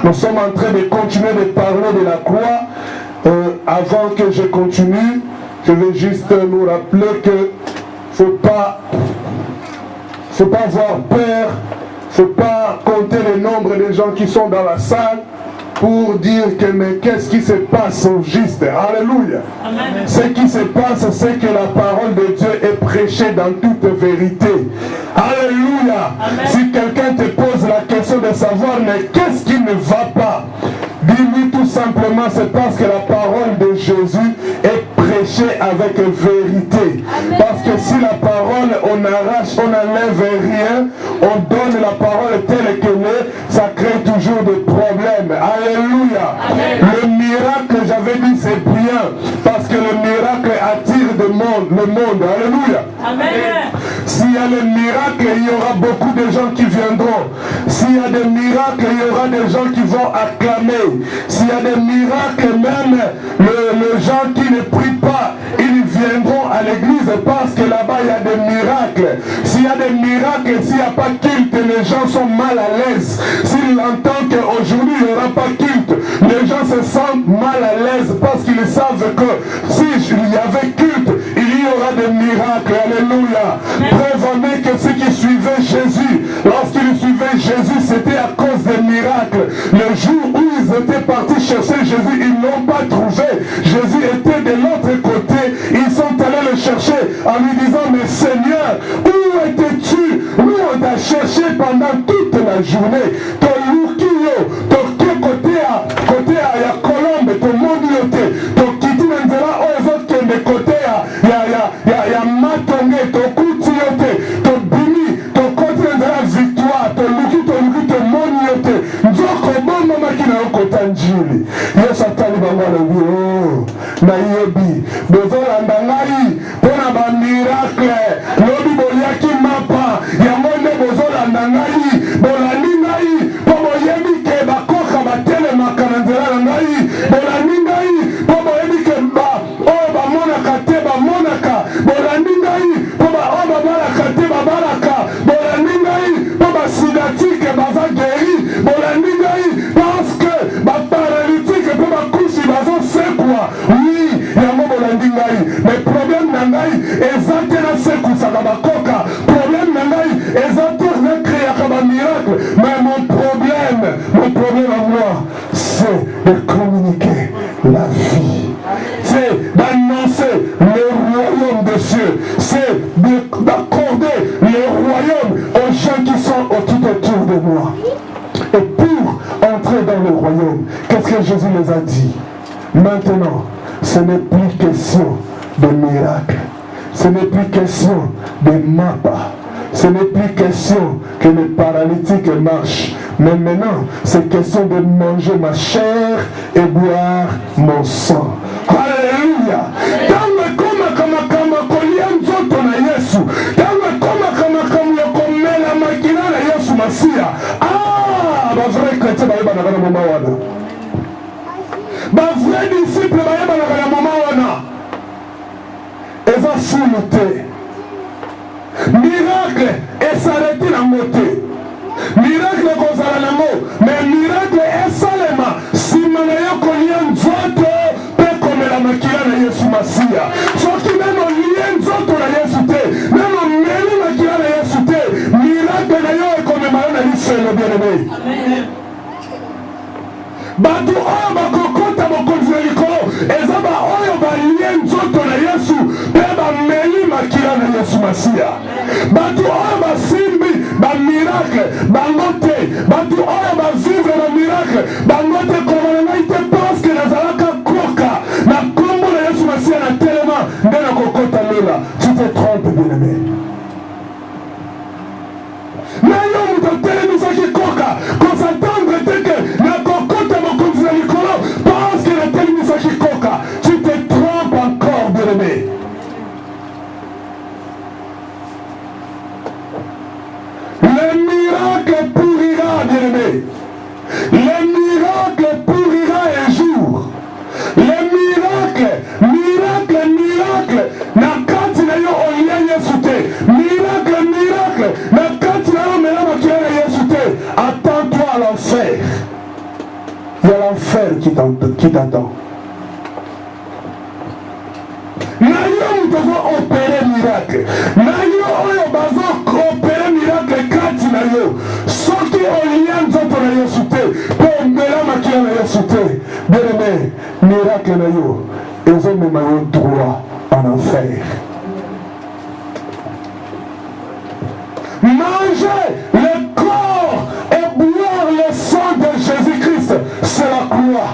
Nous sommes en train de continuer de parler de la croix. Avant que je continue, je vais juste nous rappeler que faut pas avoir peur, faut pas compter le nombre de gens qui sont dans la salle pour dire que mais qu'est-ce qui se passe au juste. Alléluia. Amen. Ce qui se passe, c'est que la parole de Dieu est prêchée dans toute vérité. Alléluia. Amen. Si quelqu'un te pose la question de savoir mais qu'est-ce qui ne va pas, dis-lui tout simplement c'est parce que la parole de Jésus est prêchée avec vérité. Amen. Parce que si la parole on arrache, on n'enlève rien, on donne la parole telle qu'elle est, ça crée toujours des problèmes. Alléluia. Amen. Le miracle, j'avais dit, c'est bien. Parce que le miracle attire le monde. Alléluia. Amen. S'il y a le miracle, il y aura beaucoup de gens qui viendront. S'il y a des miracles, il y aura des gens qui vont acclamer. S'il y a des miracles, même les gens qui ne prient pas, ils viendront à l'église parce que là-bas, il y a des miracles. S'il y a des miracles, s'il n'y a pas culte, les gens sont mal à l'aise. S'ils entendent qu'aujourd'hui, il n'y aura pas culte, les gens se sentent mal à l'aise parce qu'ils savent que s'il y avait culte, il y aura des miracles. Alléluia. Preuve en est que ceux qui suivaient Jésus, lorsqu'ils suivaient Jésus, c'était à cause des miracles. Le jour où ils étaient partis chercher Jésus, ils ne l'ont pas trouvé. Jésus était de l'autre côté. Ils sont allés le chercher en lui disant, mais Seigneur, où étais-tu? Nous, on t'a cherché pendant toute la journée. Ton loukio, ton côté à Colombe, ton mondioté, ton kiti nzela, aux autres qui de côté à Matongue, ton koutioté, ton bini, ton côté nzela victoire, ton luki, ton mondioté. Nzoko bon mama qui n'a pas kotanjili. Yes, atali bangala wio. Na yebi. Bozolanda ngai, pona ba miracle. Lobi boliaki mapa. Yamonde bozolanda ngai, bolani ngai, pomo yebi ke bakoka batele makananzela ngai, bolani ngai, pomo yebi ke ba monaka te ba monaka, bolani ngai, pomo ba baraka te ba baraka, bolani ngai, pomo sidatique baza guéri, bolani ngai, parce que ba paralytique pomo kushi baza sekwa. Oui, yango bolandi ngai, mais problème na ngai ezate na seku saka bakoka, problème na ngai ezate na créer comme miracle, mais mon problème à moi, c'est de communiquer la vie, c'est d'annoncer le royaume des cieux, c'est d'accorder le royaume aux gens qui sont tout autour de moi. Et pour entrer dans le royaume, qu'est-ce que Jésus les a dit? Maintenant, ce n'est plus question de miracle, ce n'est plus question de mappa, ce n'est plus question que les paralytiques marchent. Mais maintenant, c'est question de manger ma chair et boire mon sang. Alléluia. Ah, ma vraie chrétien, ma vraie disciple, ils ont soulevé. Miracle et s'arrêter la montée. Miracle kozala nango, mais miracle esalema sima na yo kolia nzoto pe komela makila na Yesu Masiya. Soki neno lie nzoto na Yesu te, neno meli makila na Yesu te, miracle na yo ekomema yo na liselo bien-aimé. Amen. Bato oyo bakokota mokonzi na likolo eza ba oyo balie nzoto na Yesu pe bameli makila na Yesu Masiya. Bato oyo basimbi ba miracle bango te, bato oyo bavivre na miracle bango te komana ngai te parce que nazalaka koka na kombo na Yesu Masiya na telema nde na kokota lela. Tu te trompes, bien-aimé. Na yo moto telemisaki koka kosatendre te ke na kokota mokonzi na likolo parce que na telemisaki koka. Tu te trompes encore, bien-aimé. Le miracle pourrira, bien-aimé. Le miracle pourrira un jour. Le miracle. Na kati na yo olia Yesu te. Miracle. Na kati na yo mela makila na Yesu te. Attends-toi à l'enfer. il y a l'enfer qui t'attend. Nayo devons opérer miracle. Nayo oyo bazo opérer miracle kati nayo. Soki olien nzoto nayo sute, pe mbela makila nayo sute. Bien aimé, miracle nayo, ezo mema yo droit en enfer. Manger le corps et boire le sang de Jésus-Christ, c'est la croix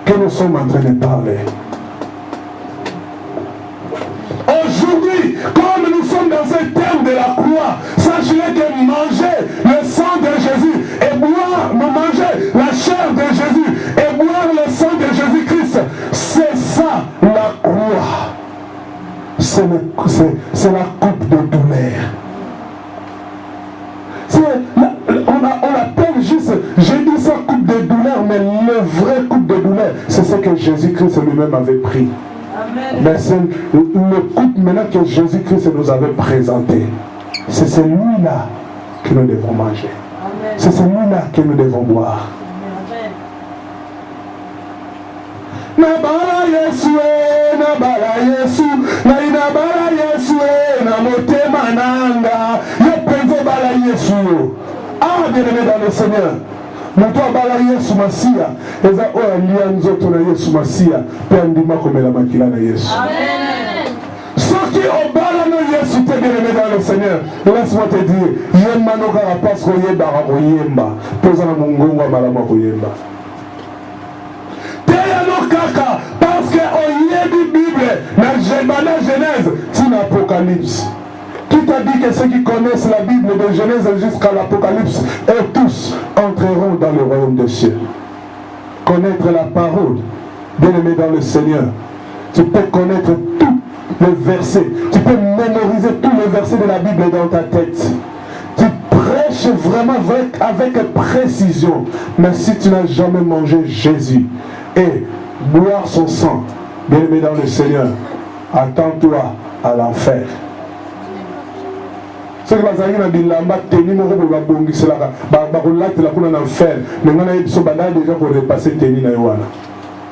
que nous sommes en train de parler. Aujourd'hui, comme nous sommes dans ce thème de la croix, sachez que manger le sang de Jésus et boire, manger la chair de Jésus et boire le sang de Jésus-Christ, c'est ça la croix. C'est la coupe de douleur. On appelle juste, j'ai dit ça coupe de douleur, mais le vrai coupe de douleur, c'est ce que Jésus-Christ lui-même avait pris. Amen. Mais c'est le coupe maintenant que Jésus-Christ nous avait présenté. C'est celui-là que nous devons manger. C'est celui-là que nous devons boire. Nabala Yesu, nabala Yesu, nabala Yesu, namotema nanga, yepenzo bala Yesu. Ah, bien-aimé dans le Seigneur. Moto abala Yesu Masia, eza oya lia nzoto na Yesu Masia, pe andima komela makila na Yesu. Amen. Soki obala no Yesu te bien-aimé dans le Seigneur, laisse-moi te dire, yemba no kaka parce que yemba kako yemba, poza na mungongo malama ko yemba. Teya no kaka parce que oyebi Bible na Genèse, tina Apocalypse. Qui t'a dit que ceux qui connaissent la Bible de Genèse jusqu'à l'Apocalypse, eux tous entreront dans le royaume des cieux. Connaître la parole, bien-aimé dans le Seigneur. Tu peux connaître tous les versets. Tu peux mémoriser tous les versets de la Bible dans ta tête. Tu prêches vraiment avec précision. Mais si tu n'as jamais mangé Jésus et boire son sang, bien-aimé dans le Seigneur, attends-toi à l'enfer. Ce que les gens disent, c'est que les gens enfer. Mais on a déjà pour repasser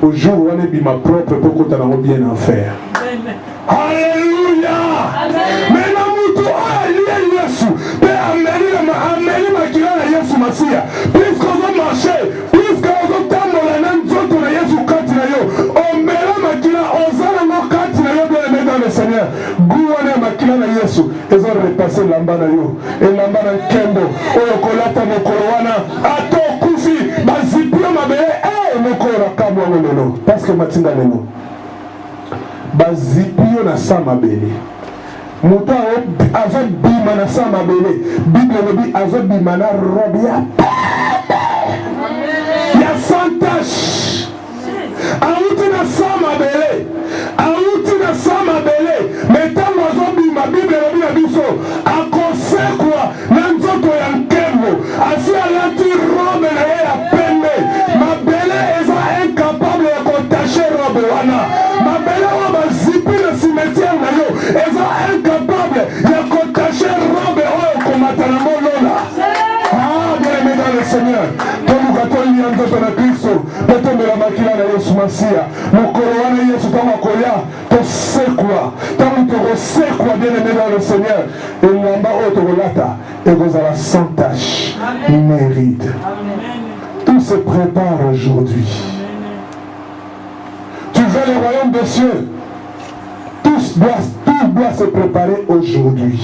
au jour où on est ma propre pour qu'on ait bien enfer. Alléluia. Mais la moutou a lié Yesu. Mais amener ma kila na Yesu Masia. Puisqu'on va marcher, puisqu'on va tambola na nzoto na Yesu kati na yo. On mera ma kila, on zala mo kati na yo bien aimé dans le Seigneur. Gouane ma kila na Yesu. Ils ont repassé l'amba na yo. Et l'amba na kendo. Oyo kolata mo korowana. Ato kufi. Bazipio mabele. Moko rakamwa lelo. Parce que matinda lelo. Bazipio na sa mabele. Moto azo bima na sa mabele. Bible lobi azo bima na robe ya ya santash. Auti na sa mabele. Auti na sa mabele. Metango azo bima Bible lobi na biso. Akosekwa na nzoto ya nkembo. Asi alati robe na ya pembe. Mabele eza incapable ya kotacher robe wana. Mabele wa bazipi na cimetière na yo. Eza incapable ya kotacher robe oyo komatana molola. Ah, bien-aimé dans le Seigneur. Toluka tolia nzoto na Kristo. Totombela makila na Yesu Masia. Mokolo wana Yesu tama kolia. Tosekwa. Tamu tokosekwa bien-aimé dans le Seigneur. Et l'amba oyo tokolata. Et vous avez sans tâche. Mérite. Tout se prépare aujourd'hui. Tu veux le royaume des cieux. Tout doit se préparer aujourd'hui.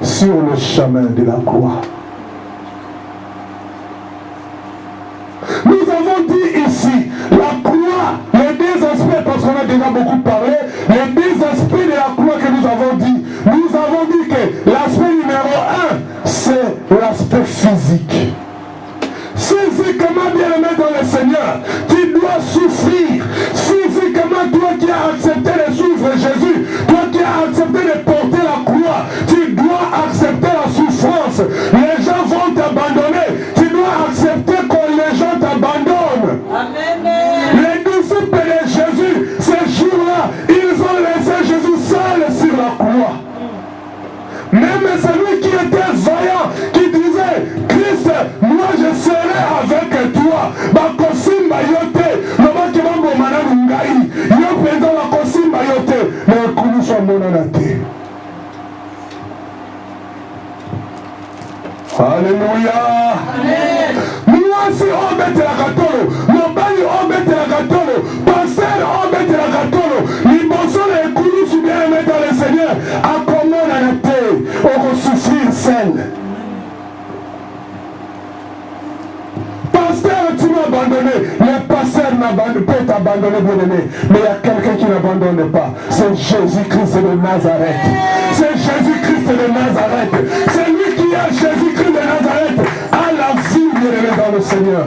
Sur le chemin de la croix. Nous avons dit ici, la croix, les deux aspects, parce qu'on a déjà beaucoup parlé, les deux aspects de la croix que nous avons dit. Nous avons dit que l'aspect numéro 1, c'est l'aspect physique. Physiquement, bien aimé dans le Seigneur, tu dois souffrir. Physiquement, toi qui as accepté de suivre Jésus, toi qui as accepté de porter la croix, tu dois accepter la souffrance. Les gens vont t'abandonner. Tu dois accepter que les gens t'abandonnent. Amen. Les disciples de Jésus, ces jours-là, ils ont laissé Jésus seul sur la croix. Même celui qui était vaillant, qui disait, Christ, moi je serai avec toi. bakosimba yo te lobaki bamboma nanu ngai yo mpenza bakosimba yo te na ekulusu amonana te. Alléluia. Mwasi obetelaka tolo, mobali obetelaka tolo, pasteur obetelaka tolo, liboso na ekulusu bien-aimé dans le Seigneur akomonana te okosouffrir seul. Pasteur, tu m'as abandonné. Le pasteur peut être abandonné, bien-aimé. Mais il y a quelqu'un qui n'abandonne pas. C'est Jésus-Christ de Nazareth. C'est Jésus-Christ de Nazareth. C'est lui qui a Jésus-Christ de Nazareth à la vie, bien-aimé dans le Seigneur.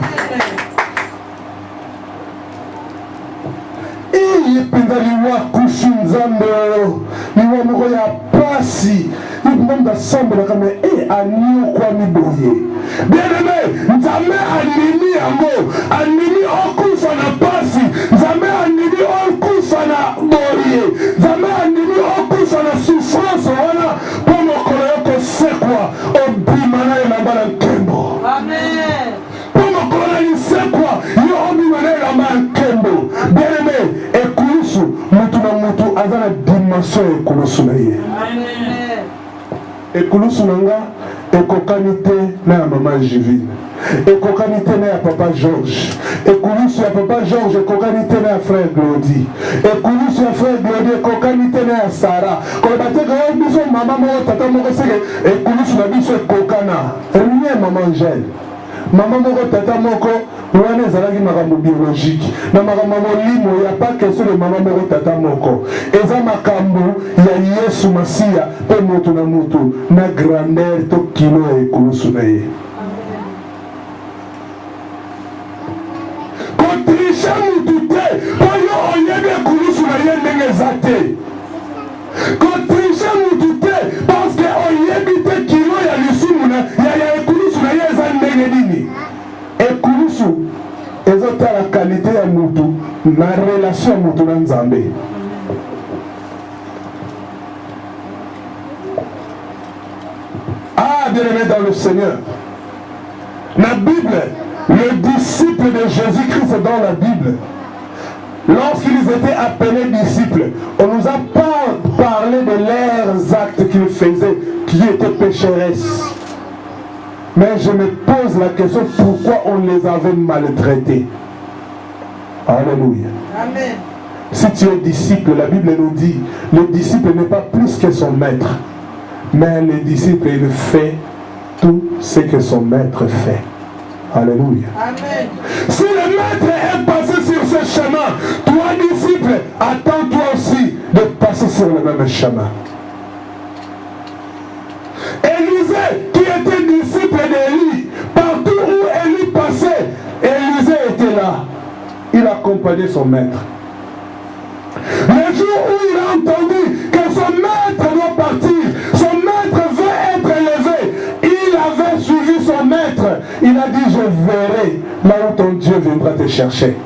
Et penza liwa kushinzambe liwa moko ya pasi ibomba semble comme anio kwa miboye bien-aimé nzambe anini yango anini okufa na pasi nzambe anini okufa na boye nzambe anini okufa na souffrance wana po mokolo yoko sekwa obima na ye na bana nkembo amen po mokolo na lisekwa yo obima na ye na bana nkembo bien-aimé ekulusu mutu na mutu aza na dimension ekulusu na ye ekulusu na nga ekokani te na ya mama Jivine, ekokani te na ya papa Georges, ekulusu ya papa Georges ekokani te na ya frère Glody, ekulusu ya frère Glody ekokani te na ya Sarah. Koloba te ka biso mama moko tata moko seke ekulusu na biso ekokana rien mama Angèle mama moko tata moko wana ezalaki makambo biologique na makambo molimo ya pas question de mama moko tata moko eza makambo ya Yesu Masiya pe moto na moto na grandeur to kilo ya ekulusu na ye. Kotrisha mutu te oyo oyebi ekulusu na ye ndenge eza te. Kotrisha mutu te parce que oyebi te kilo ya lisumu na ya ekulusu na ye eza ndenge nini. Ekulusu ezota la qualité ya mutu na relation ya mutu na Nzambe. Ah, bien-aimé dans le Seigneur, la Bible, le disciple de Jésus-Christ dans la Bible, lorsqu'ils étaient appelés disciples, on nous a pas parlé de leurs actes qu'ils faisaient, qui étaient pécheresses. Mais je me pose la question, pourquoi on les avait maltraités? Alléluia. Amen. Si tu es disciple, la Bible nous dit, le disciple n'est pas plus que son maître. Mais le disciple, il fait tout ce que son maître fait. Alléluia. Amen. Si le maître est passé sur ce chemin, toi disciple, attends-toi aussi de passer sur le même chemin. Élisée, qui était disciple d'Élie, partout où Élie passait, Élisée était là. Il accompagnait son maître. Le jour où il a entendu que son maître doit partir, son maître veut être élevé, il avait suivi son maître. Il a dit, je verrai là où ton Dieu viendra te chercher.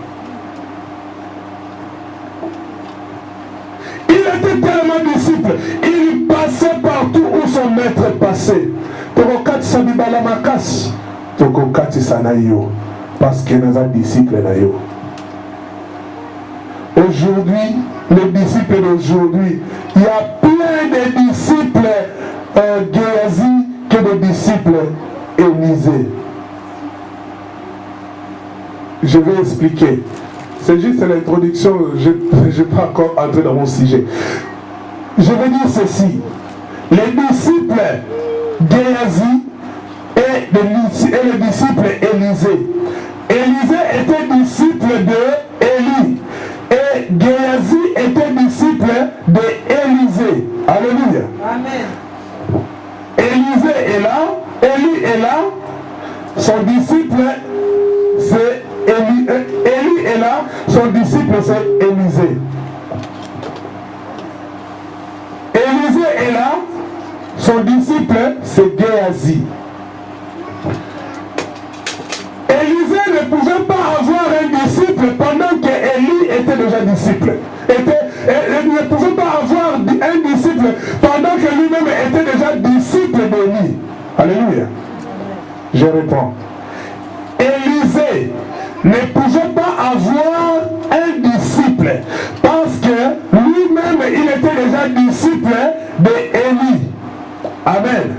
Il était tellement disciple, il passait partout où son maître passait. Tokokati sabibala makas, tokokati sanayo, parce que nous sommes disciples nayo. Aujourd'hui, les disciples d'aujourd'hui, il y a plein de disciples Géasi que de disciples Élisée. Je vais expliquer. C'est juste l'introduction, je ne vais pas encore entrer dans mon sujet. Je vais dire ceci. Les disciples Géasi et le disciple Élisée. Élisée était disciple de Élie. Et Géasi était disciple d'Élisée. Alléluia. Amen. Élisée est là, Élie est là, son disciple c'est Élie. Élie est là, son disciple c'est Élisée. Élisée est là, son disciple c'est Géasi. Élisée ne pouvait pas avoir un disciple pendant que Élie était déjà disciple. Il ne pouvait pas avoir un disciple pendant que lui-même était déjà disciple d'Élie. Alléluia. Je réponds. Élisée ne pouvait pas Amen.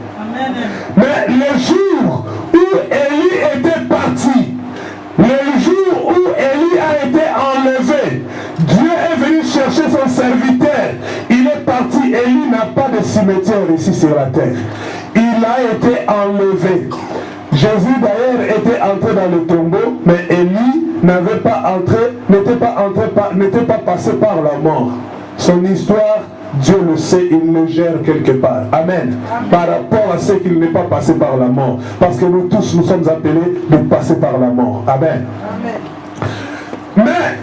Mais le jour où Élie était parti, le jour où Élie a été enlevé, Dieu est venu chercher son serviteur. Il est parti. Élie n'a pas de cimetière ici sur la terre. Il a été enlevé. Jésus d'ailleurs était entré dans le tombeau, mais Élie n'était pas passé par la mort. Son histoire, Dieu le sait, il le gère quelque part. Amen. Par rapport à ce qu'il n'est pas passé par la mort. Parce que nous tous, nous sommes appelés de passer par la mort. Amen. Mais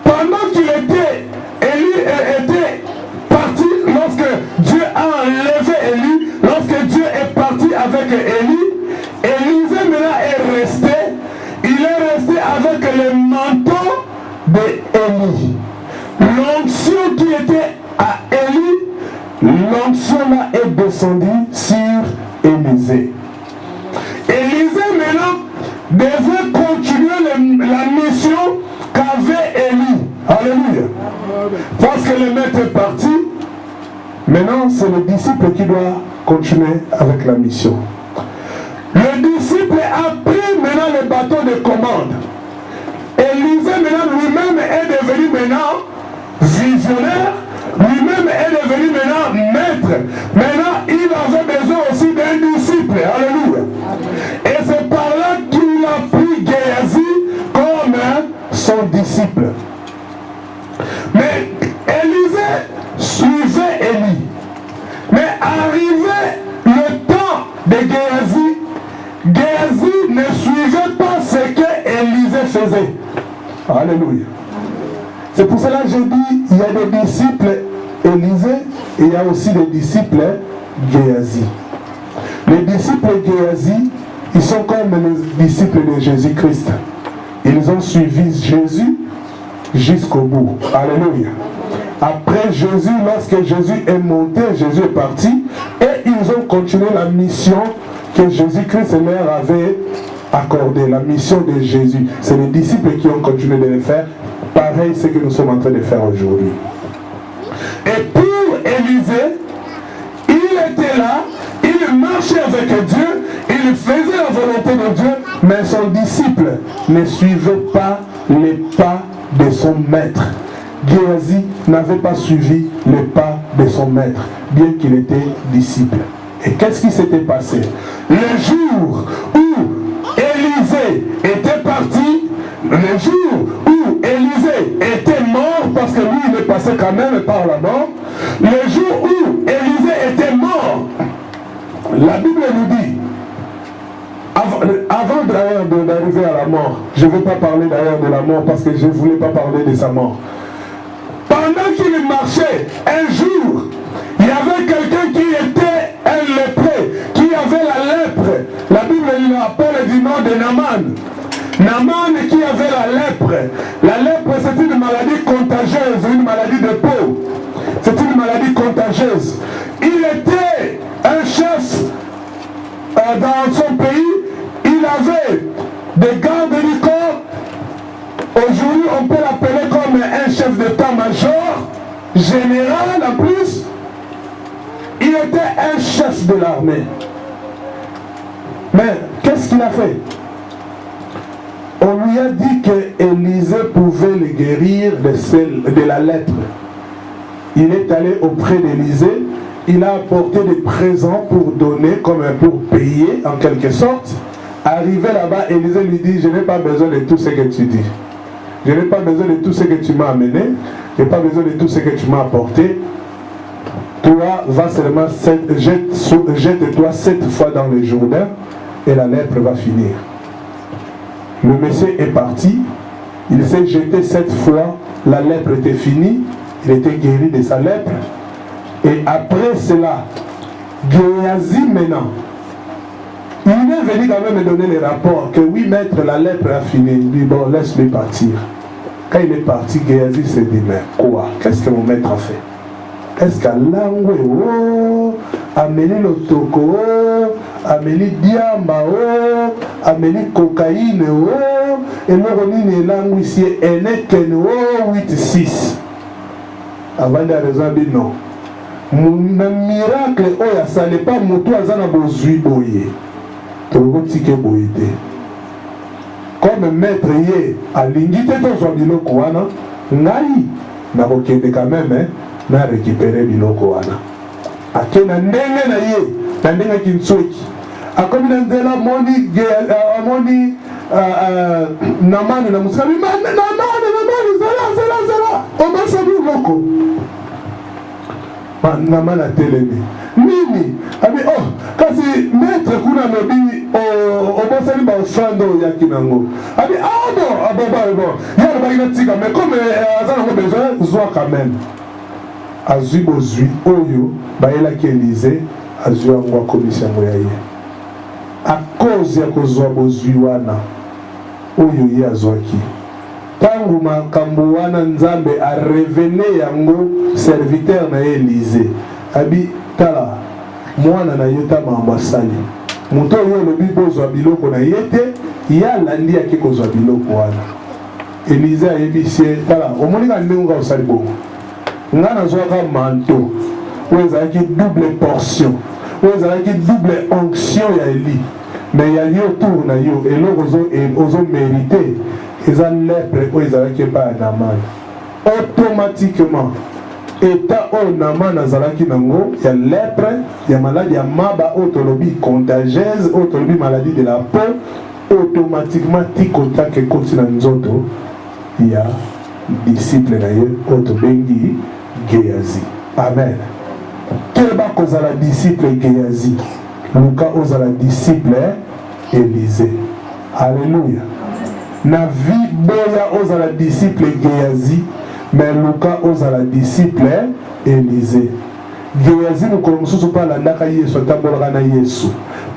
pendant qu'il était, Élie était parti, lorsque Dieu a enlevé Élie, lorsque Dieu est parti avec Élie, Élisée maintenant est resté. Il est resté avec le manteau d'Élie. L'onction qui était à Élie, l'onction là est descendue sur Élisée. Élisée maintenant devait continuer la mission qu'avait Élie. Alléluia. Parce que le maître est parti, maintenant c'est le disciple qui doit continuer avec la mission. Le disciple a pris maintenant le bateau de commande. Élisée maintenant lui-même est devenu maintenant visionnaire, lui-même est devenu maintenant maître. Maintenant il avait besoin aussi d'un disciple. Alléluia. Et c'est par là qu'il a pris Géasi comme son disciple. Mais Élisée suivait Élie. Mais arrivé le temps de Géasi, Géasi ne suivait pas ce que Élisée faisait. Alléluia. C'est pour cela que je dis, il y a des disciples Élisée et il y a aussi des disciples Géasi. Les disciples Géasi, ils sont comme les disciples de Jésus-Christ. Ils ont suivi Jésus jusqu'au bout. Alléluia. Après Jésus, lorsque Jésus est monté, Jésus est parti, et ils ont continué la mission que Jésus-Christ leur avait accordée, la mission de Jésus. C'est les disciples qui ont continué de le faire. Pareil, c'est ce que nous sommes en train de faire aujourd'hui. Et pour Élisée, il était là, il marchait avec Dieu, il faisait la volonté de Dieu, mais son disciple ne suivait pas les pas de son maître. Géasi n'avait pas suivi les pas de son maître, bien qu'il était disciple. Et qu'est-ce qui s'était passé? Le jour où Élisée était parti, le jour où Élisée était mort, parce que lui il est passé quand même par la mort, le jour où Élisée était mort, la Bible nous dit, avant d'arriver à la mort, je ne vais pas parler d'ailleurs de la mort parce que je ne voulais pas parler de sa mort. Pendant qu'il marchait, un jour, il y avait quelqu'un qui était un lépreux, qui avait la lèpre. La Bible l'appelle du nom de Naaman. Naaman qui avait la lèpre. La lèpre, c'est une maladie contagieuse, une maladie de peau. C'est une maladie contagieuse. Il était un chef dans son pays. Il avait des gardes du corps. Aujourd'hui, on peut l'appeler comme un chef d'état-major, général en plus. Il était un chef de l'armée. Mais qu'est-ce qu'il a fait? On lui a dit que Élisée pouvait le guérir de la lèpre. Il est allé auprès d'Élisée. Il a apporté des présents pour donner, comme pour payer en quelque sorte. Arrivé là-bas, Élisée lui dit, je n'ai pas besoin de tout ce que tu dis. Je n'ai pas besoin de tout ce que tu m'as amené. Je n'ai pas besoin de tout ce que tu m'as apporté. Toi, va seulement jette-toi 7 fois dans le Jourdain et la lèpre va finir. Le monsieur est parti. Il s'est jeté 7 fois. La lèpre était finie. Il était guéri de sa lèpre. Et après cela, Géasi maintenant, il est venu quand même me donner les rapports que oui, maître, la lèpre a fini. Il dit, bon, laisse-le partir. Quand il est parti, Géasi s'est dit, mais quoi? Qu'est-ce que mon maître a fait? Est-ce qu'à l'angwe, oh, amené le toko, amené diamba, oh, amené cocaïne, oh, et l'oronine est l'angwe ici, et n'est que 8-6. Avant de raison, dit non. na miracle oyo asale pa moto aza na bozwi boye tokotike boye te comme maître ye alingi te tozwa biloko wana ngai nakokende quand même na récupérer biloko wana ake na ndenge na ye na ndenge ya kinsoki akomi na nzela amoni namani na mosika namani zela omasa biloko namani atelemi nini abi kasi maître kuna lobi obosani baofrande oyo yaki nango abi bon yana baki na tika mais comme aza nango besoin zwa quand même azwi bozwi oyo bayelaki Élysée azwi yango akomisi yango ya ye à cause ya kozwa bozwi wana oyo ye azwaki tangu makambo wana nzambe arevene yango serviteur na ye Élysée abi tala mwana na ye ta mambo asali moto oyo olobi bozwa biloko na ye te ye alandi yaki kozwa biloko wana Élysée ayebisi ye tala omonika ndenge nga osali bongo nga nazwaka manto oyo ezalaki double portion oyo ezalaki double onction ya Eli mais yali autour na yo eloko ozomérite eza lèpre oyo ezalaki epai ya Namani automatiquement état oyo Namani azalaki nango ya lèpre ya maladie ya maba oyo tolobi contagieuse oyo tolobi maladie de la peau automatiquement tikotaka ekoti na nzoto ya disciple na ye oyo tobengi Géasi. Amen. Keba kozala disciple Géasi, Luka ozala disciple Élysée. Alléluia. Na vie boya ozala disciple Géasi, mais Luka ozala disciple Élysée. Géasi mukolo mususu pa landaka Yesu atambolaka na Yesu.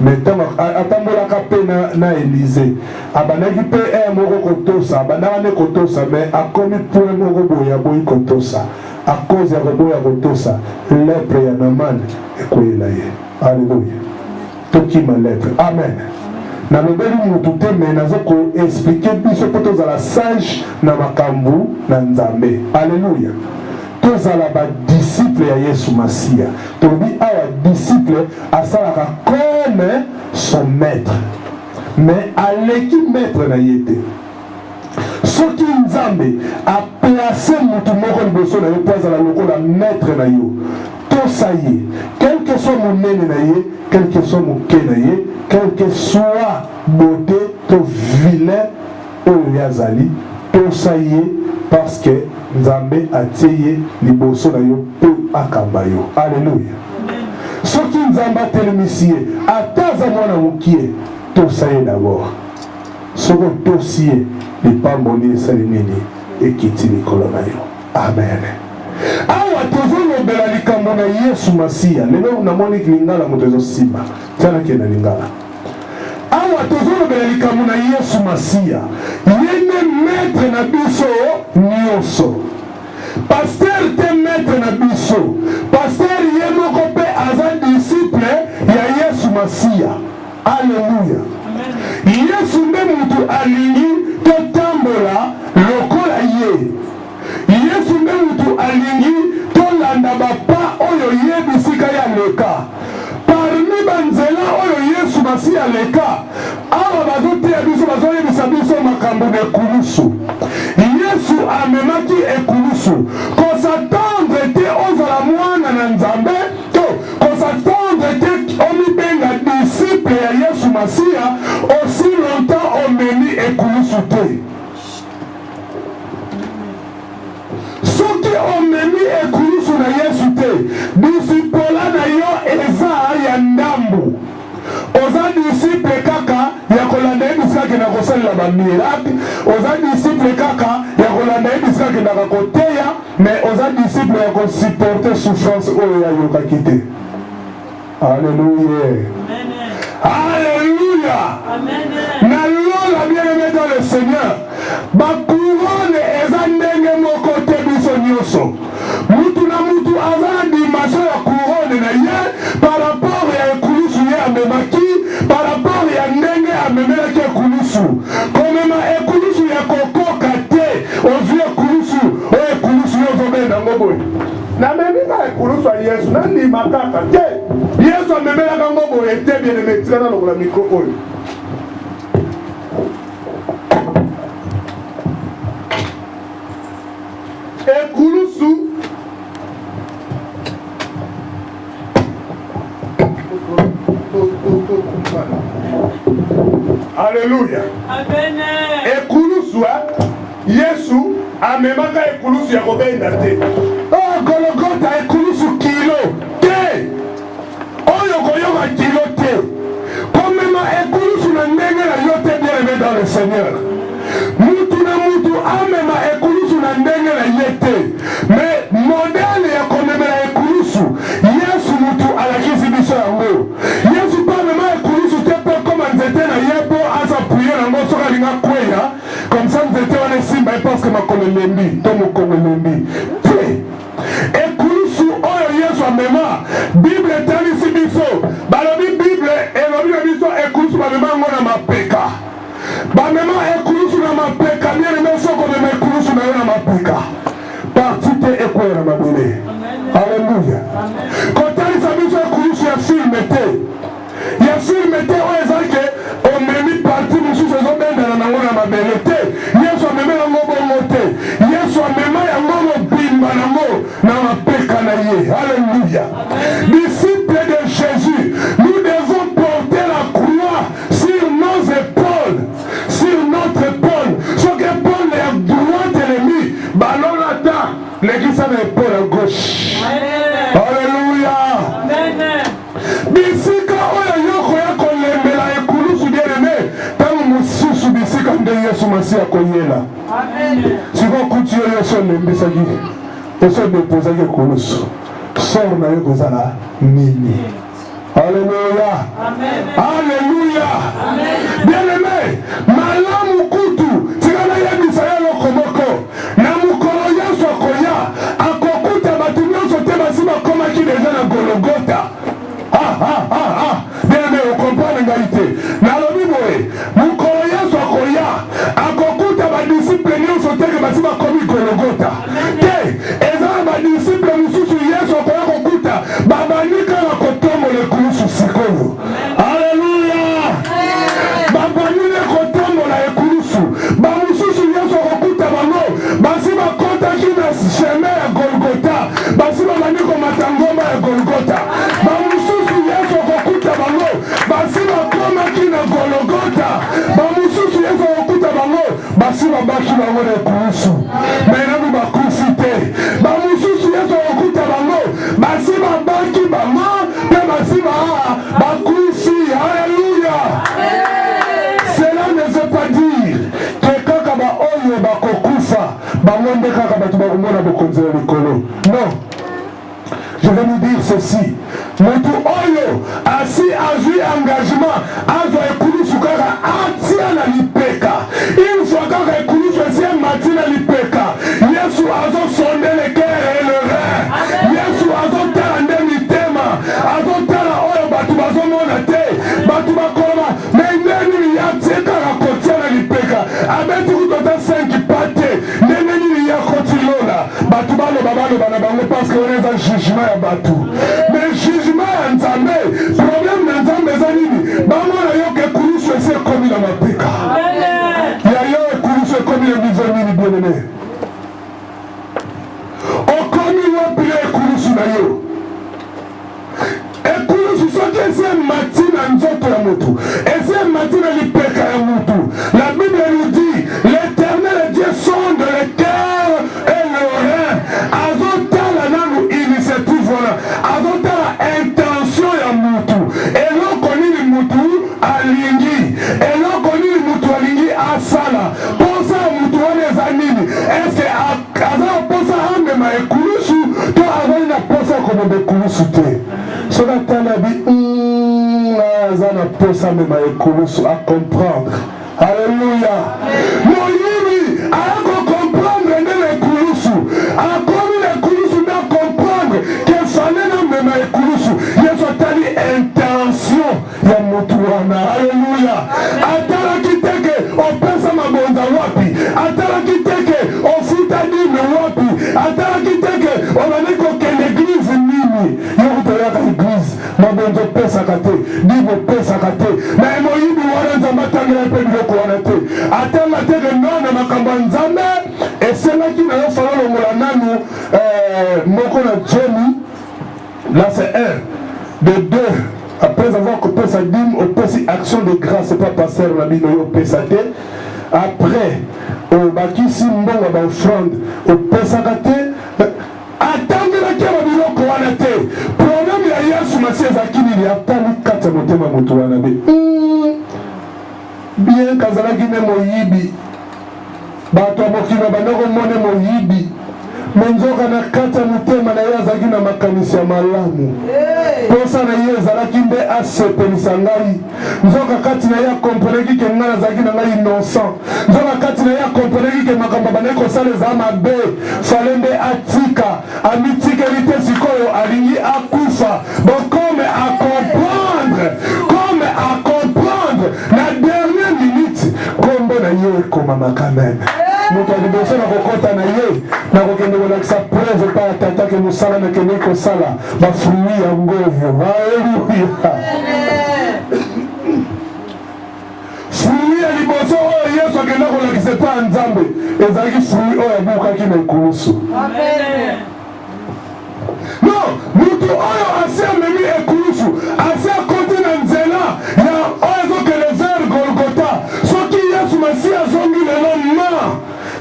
Mais atambolaka pe na Élysée. Abanaki pe moko kotosa, abanaka ne kotosa, mais akomi point moko boya boyi kotosa. À cause ya robo ya kotosa lèpre ya Namani ekoyela ye. Alléluia. Tokima lèpre. Amen. Na lobeli mutu te mais nazoko expliquer biso po tozala sage na makambu na Nzambe. Alléluia. Tozala ba disciple ya Yesu Masia. Tobi awa disciple asalaka comme son maître. Mais aleki maître na yete. Soki Nzambe a placé mutu moko liboso na yo po azala lokola maître na yo tosa ye quel que soit monene na ye quel que soit moke na ye quel que soit beauté to vilain oyo yazali tosa ye parce que Nzambe atie ye liboso na yo po akamba yo. Alléluia. Soki Nzambe atelemisi ye ata aza mwana mokie tosa ye d'abord soko tosi ye lipamboli esali nini ekiti likolo na yo. Amen. Awa tozolobela likambo na Yesu Masia lelo namoni lingala moto ezosimba tana ke na lingala awa tozolobela likambo na Yesu Masia yene maître na biso nyonso pasteur te maître na biso pasteur ye moko pe aza disciple ya Yesu Masia. Alléluia. Yesu nde mutu alingi totambola lokola ye. Yesu nde mutu alingi tolanda bapa oyo ye bisika ya leka. Parmi banzela oyo Yesu Masia leka awa bazoteya biso bazoyebisa biso makambo na ekulusu. Yesu amemaki ekulusu kosatendre te ozala mwana na Nzambe to kosatendre te omibenga disciple ya Yesu Masia aussi longtemps omeni ekulusu te. Soki omeni ekulusu na Yesu te disipola na yo eza ya ndambu. Oza disciple kaka ya kolanda ebisika kenda kosalela bamiracle. Oza disciple kaka ya kolanda ebisika kenda koteya. Mais oza disciple ya kosupporter souffrance oyo ya yokaki te. Alléluia. Alléluia. Na lola bien-aimé dans le Seigneur. Ba couronne eza ndenge moko te biso nyonso. Mutu na mutu aza dimension ya couronne na ye par rapport ya ekulusu ye amemaki par rapport ya ndenge amemelaki ekulusu. Komema ekulusu ya kokoka te ozwi ekulusu oyo ekulusu yo ozobenda ngo boye. Na memi na ekulusu ya Yesu na ndima kaka te. Yesu amemelaka ngo boye te bien aimé tika na micro oyo. Ekulusu Alléluia. Amen. Ekulusu Yesu amemaka ekulusu ya kobenda te. Oh Golgotha ekulusu kilo te. Oyo koyoka kilo te. Komema ekulusu na ndenge na yo te bien aimé dans le Seigneur. Mutu na mutu amema ekulusu na ndenge na ye te. Mais modèle ya komemela ekulusu Yesu mutu alakisi biso yango. Yesu pa mema ekulusu te pe koma nzete na ye po asa puye nango soka alinga kweya. Comme ça nzete wana simba parce que makolo lembi to mokolo lembi te. Ekulusu oyo Yesu amema Bible etalisi biso. Balobi Bible elobi na biso ekulusu bamema ngo na mapeka. Bamema ekulusu na mapeka bien aimé soko mema ekulusu na yo na mapeka. Parti te ekweya na mabele. Alléluia. Kotalisa biso ekulusu ya filme te. Ya filme te oyo ezalike omemi parti mosusu ezobendana nango na mabele te. Yesu amema yango bongo te. Yesu amema yango mobimba nango na mapeka na ye. Alléluia. Disciples de Jésus, nous devons porter la croix sur nos épaules, sur notre épaule. Ce que Paul est à droite ennemi, ballon là-dedans, l'église à l'épaule à gauche. Alléluia. Bisika oyo yoko ya kolembela ekulusu bien-aimé, tango mosusu bisika nde Yesu Masiya koyela. Siko kuti oyo so lembisaki, oso deposaki ekulusu. Sor na yo kozala nini? Alléluia. Alléluia. Bien-aimé, malamu kutu tikala yebisa ya lokomoko na mukolo Yesu akoya akokuta batu nyonso te basi bakomaki deja na Golgotha. Bien-aimé, okomprendre ngai te. Nalobi boye mukolo Yesu akoya akokuta badisiple nyonso te basi bakomi Golgotha te. Ezala badisiple mosusu Yesu akoya kokuta babanika na kotombola ekulusu sikoyo. Alléluia. Babanile kotombola ekulusu bamosusu Yesu akokuta bango basi bakotaki na chemin ya Golgotha basi babandi komata ngomba ya Golgotha. Bamosusu Yesu akokuta bango basi bakomaki na Golgotha. Bamosusu Yesu akokuta bango basi babaki bango na ekulusu menabi bakufi te. Bamosusu Yesu akokuta bango basi babaki bango pe basi bakufi. Alléluia. Cela ne veut pas dire que kaka ba oyo bakokufa bango nde kaka batu bakomona bokonzi ya likolo. Non. Je vais nous dire ceci. Mutu oyo asi azwi engagement azwa ekulusu kaka atia na lipeka. Une fois kaka ekulusu esi emati na lipeka, Yesu azosonde le cœur et le rein. Yesu azotala nde mitema, azotala oyo batu bazomona te, batu bakoma mais nini yatie kaka kotia na lipeka. Abeti kutota 5 pate ndenge nini ya kotilola batu baloba na bango parce que on est un jugement ya batu. Mais jugement ya Nzambe, problème na Nzambe eza nini? Bamona yo ke ekulusu esi ekomi na mapeka. Ya yo ekulusu ekomi na bizo nini bien-aimé? Okomi wapi na ekulusu na yo? Ekulusu soki esi emati na nzoto ya mutu, esi emati na lipeka ya mutu. La Bible nous dit, l'Éternel Dieu sonde le cœur et le rein. Azotala nanu initiative wana, azotala intention ya mutu. Eloko nini mutu alingi, eloko nini mutu alingi asala. Posa mutu wana eza nini? Est-ce que azala posa amema ekulusu to azali na posa komeba ekulusu te? Soka tala bi azala posa amema ekulusu a comprendre. Alléluia. Moyibi a comprendre ndenge ekulusu. A komi na ekulusu na comprendre que fallait na mema ekulusu. Yesu atali intention ya mutu wana. Alléluia. Atala kiteke opesa mabonza wapi. Atala kiteke ofuta dime wapi. Atala kiteke obani kokende mais moyibi wana nzambe atangela mpe biloko wana te atanga te ke non na makambo ya nzambe eselaki na yo fala longola nanu moko na Johnny. Là c'est un de deux. Après avoir coupé sa dîme, on peut si action de grâce, c'est pas passer la mine au pesate. Après, au baki si mbonga ba offrande, au pesakate. Attendez la kera biloko wana te. Problème ya Yesu Masiya zakini ni atali kata motema mutu wana be. Bien kazalaki ne moyibi. Bato mokina banoko mone moyibi. Menzoka na kata motema na ye azalaki na makanisi ya malamu. Posa na ye ezalaki nde asepelisa ngai. Nzoka kati na ye akomponaki ke ngai azalaki na ngai innocent. Nzoka kati na ye akomponaki ke makambo bandeki kosala eza mabe. Fale nde atika. Amitikeli te sikoyo alingi akufa. Bon comme à comprendre na dernière minute kombo na ye ekomama quand même. Moto aliboso na kokota na ye na kokende kolakisa preuve pa tata ke mosala na kende kosala bafrui ya ngovu. Haleluya. Frui ya liboso oyo Yesu akenda kolakisa pa nzambe ezalaki frui oyo abukaki na ekulusu. Non, mutu oyo asi amemi ekulusu asi akoti na nzela ya oyo ezokende vers Golgota. Soki Yesu Masiya azongi lelo ma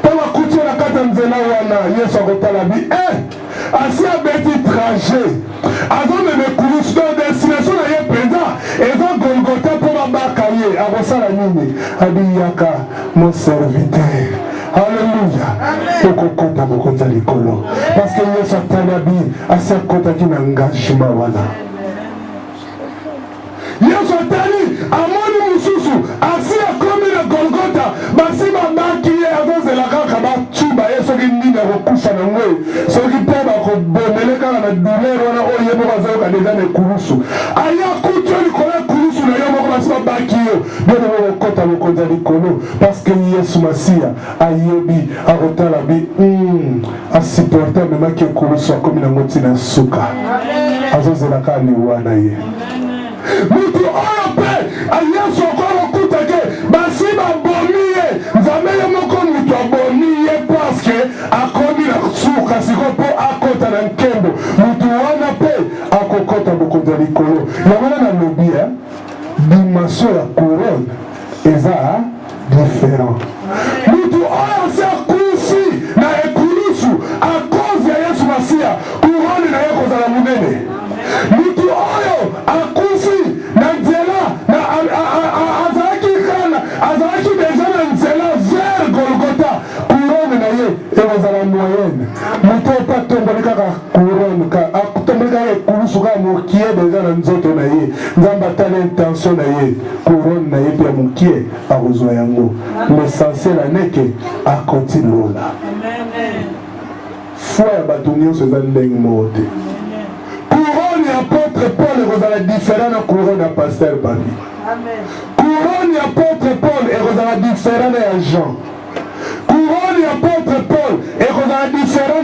tala kutia na kata nzela wana Yesu akotala bi asi abeti trajet azomeme kulusu na destination na ye penza eza Golgota mpo babaka ye akosala nini abiyaka mon serviteur. Alléluia. Okokota mokonza likolo parce que Yesu atali abi asi akotaki na engagement wana. Yesu atali amoni mususu asi akomi na Golgota basi babaki ye azozela kaka batumba ye soki nini akokufa na ngwe soki mpe bakobomele kaka na douleur wana oyo ye moko azoyoka deja na ekulusu aya kutu likolo ekulusu na yo moko basi babaki yo bino bokokota mokonza likolo parce que Yesu Masiya ayebi akotala bi asupporte amemaki ekulusu akomi na moti na suka azozela kaka liwa na ye. Mutu oyo pe Yesu okolokuta ke basi babomi ye nzambe ye moko mutu abomi ye parce que akomi na suka siko mpo akota na nkembo mutu wana pe akokota bokonza likolo yango na lobi dimension ya couronne eza différent. Mutu oyo asi akufi na ekulusu a cause ya Yesu Masiya couronne na ye kozala monene. Mutu oyo akufi na nzela na azalaki deja na nzela vers Golgota couronne na ye ekozala moyenne. Mutu oyo pa tomboli kaka couronne atomboli kaka ekulusu kaka mokie deja na nzoto na ye nzambe atali intention na ye couronne na ye mpe ya mokie akozwa yango. L'essentiel aneke akoti lola foi ya bato nyonso eza ndenge moko te. Couronne ya apôtre Paul ekozala différent na couronne ya pasteur Babi. Couronne ya apôtre Paul ekozala différent na ya Jean. Couronne ya apôtre Paul ekozala différent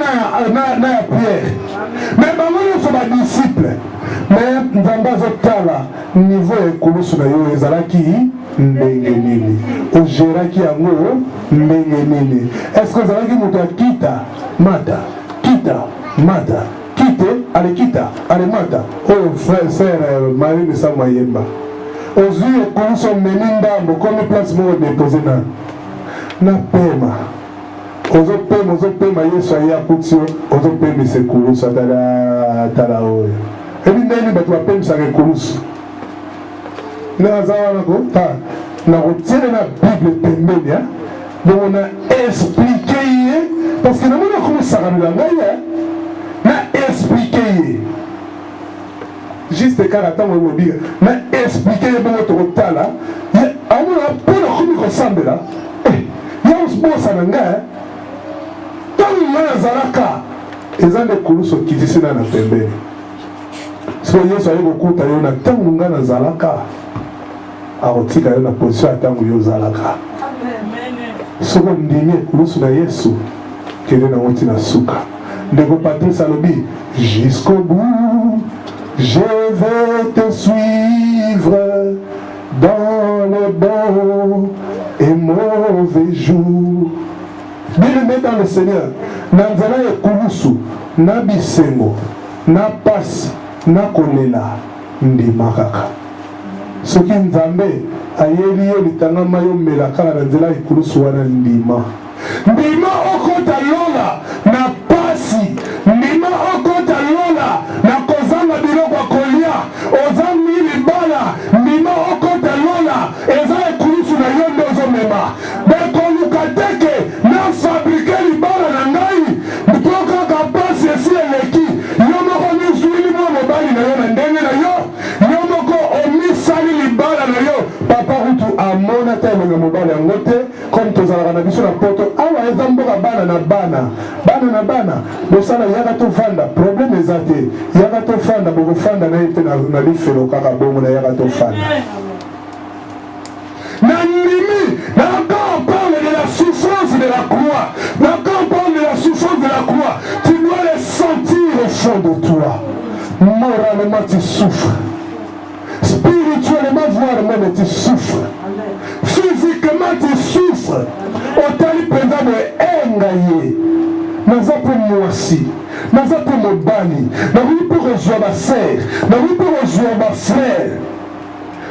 na ya Pierre. Mais bango nyonso badisciple mais nzambe azotala niveau ya ekulusu na yo ezalaki ndenge nini ogeraki yango ndenge nini. Est-ce que ezalaki moto ya kita mata kite alekita alemata oyo frère sœur Marie de Samoyemba ozwi ekulusu omemi ndambo komi place moko depose na pema ozopema Yesu aye akuti yo ozopemisa ekulusu atala oyo ebi ndeni bato bapemisaka ekulusu naza wana na kotiele na Bible pembeni bongo na explike ye parce que namoni akomisakanela ngai na explike ye juste kaka ntango elobi na explike ye bongo tokotala amona mpona komi kosambela yabosana ngai ntango ngai nazalaka eza nde kulusu okitisi na pembeni so Yesu aye kokuta yo na ntango ngai nazalaka akotika yo na position ya ntango yo ozalaka soko ndimi ekulusu na Yesu kende na moti na suka ndeko Patrice alobi jusqu'au bout je vais te suivre bon et mauvais jour. Bien-aimé dans le Seigneur, Nanzala et Kulusu, na bisengo, na pasi, na kolela, ndima kaka. Soki Nzambe ayeli yo litanga mayo melaka na nzela Kulusu wana ndima. Ndima okota lola na pasi, ndima okota lola na kozanga biloko kolia, ozangi libala, ndima okota lola, eza Kulusu na yo ndozo mema. Beko lukateke na fabrike libala na ngai, mpoka kapasi esi eleki, yo moko nisuili mwa mobali na yo na ndenge na yo, yo moko omisali libala na yo, papa utu amona ta emenga mobali yango te, comme tozalaka na biso na poto, awa eza mboka bana na bana, bana na bana, bosala yaka tovanda, problème eza te, yaka tovanda, bokofanda na ye te na lifelo kaka bongo na yaka tovanda. Quand on parle de la souffrance de la croix, quand on parle de la souffrance de la croix, tu dois les sentir au fond de toi. Moralement, tu souffres. Spirituellement, voire même, tu souffres. Physiquement, tu souffres. Autant il peut engayer. Nous avons moisi. Nous avons mobali. Nous avons rejoindre ma sœur. Nous avons rejoindre ma frère.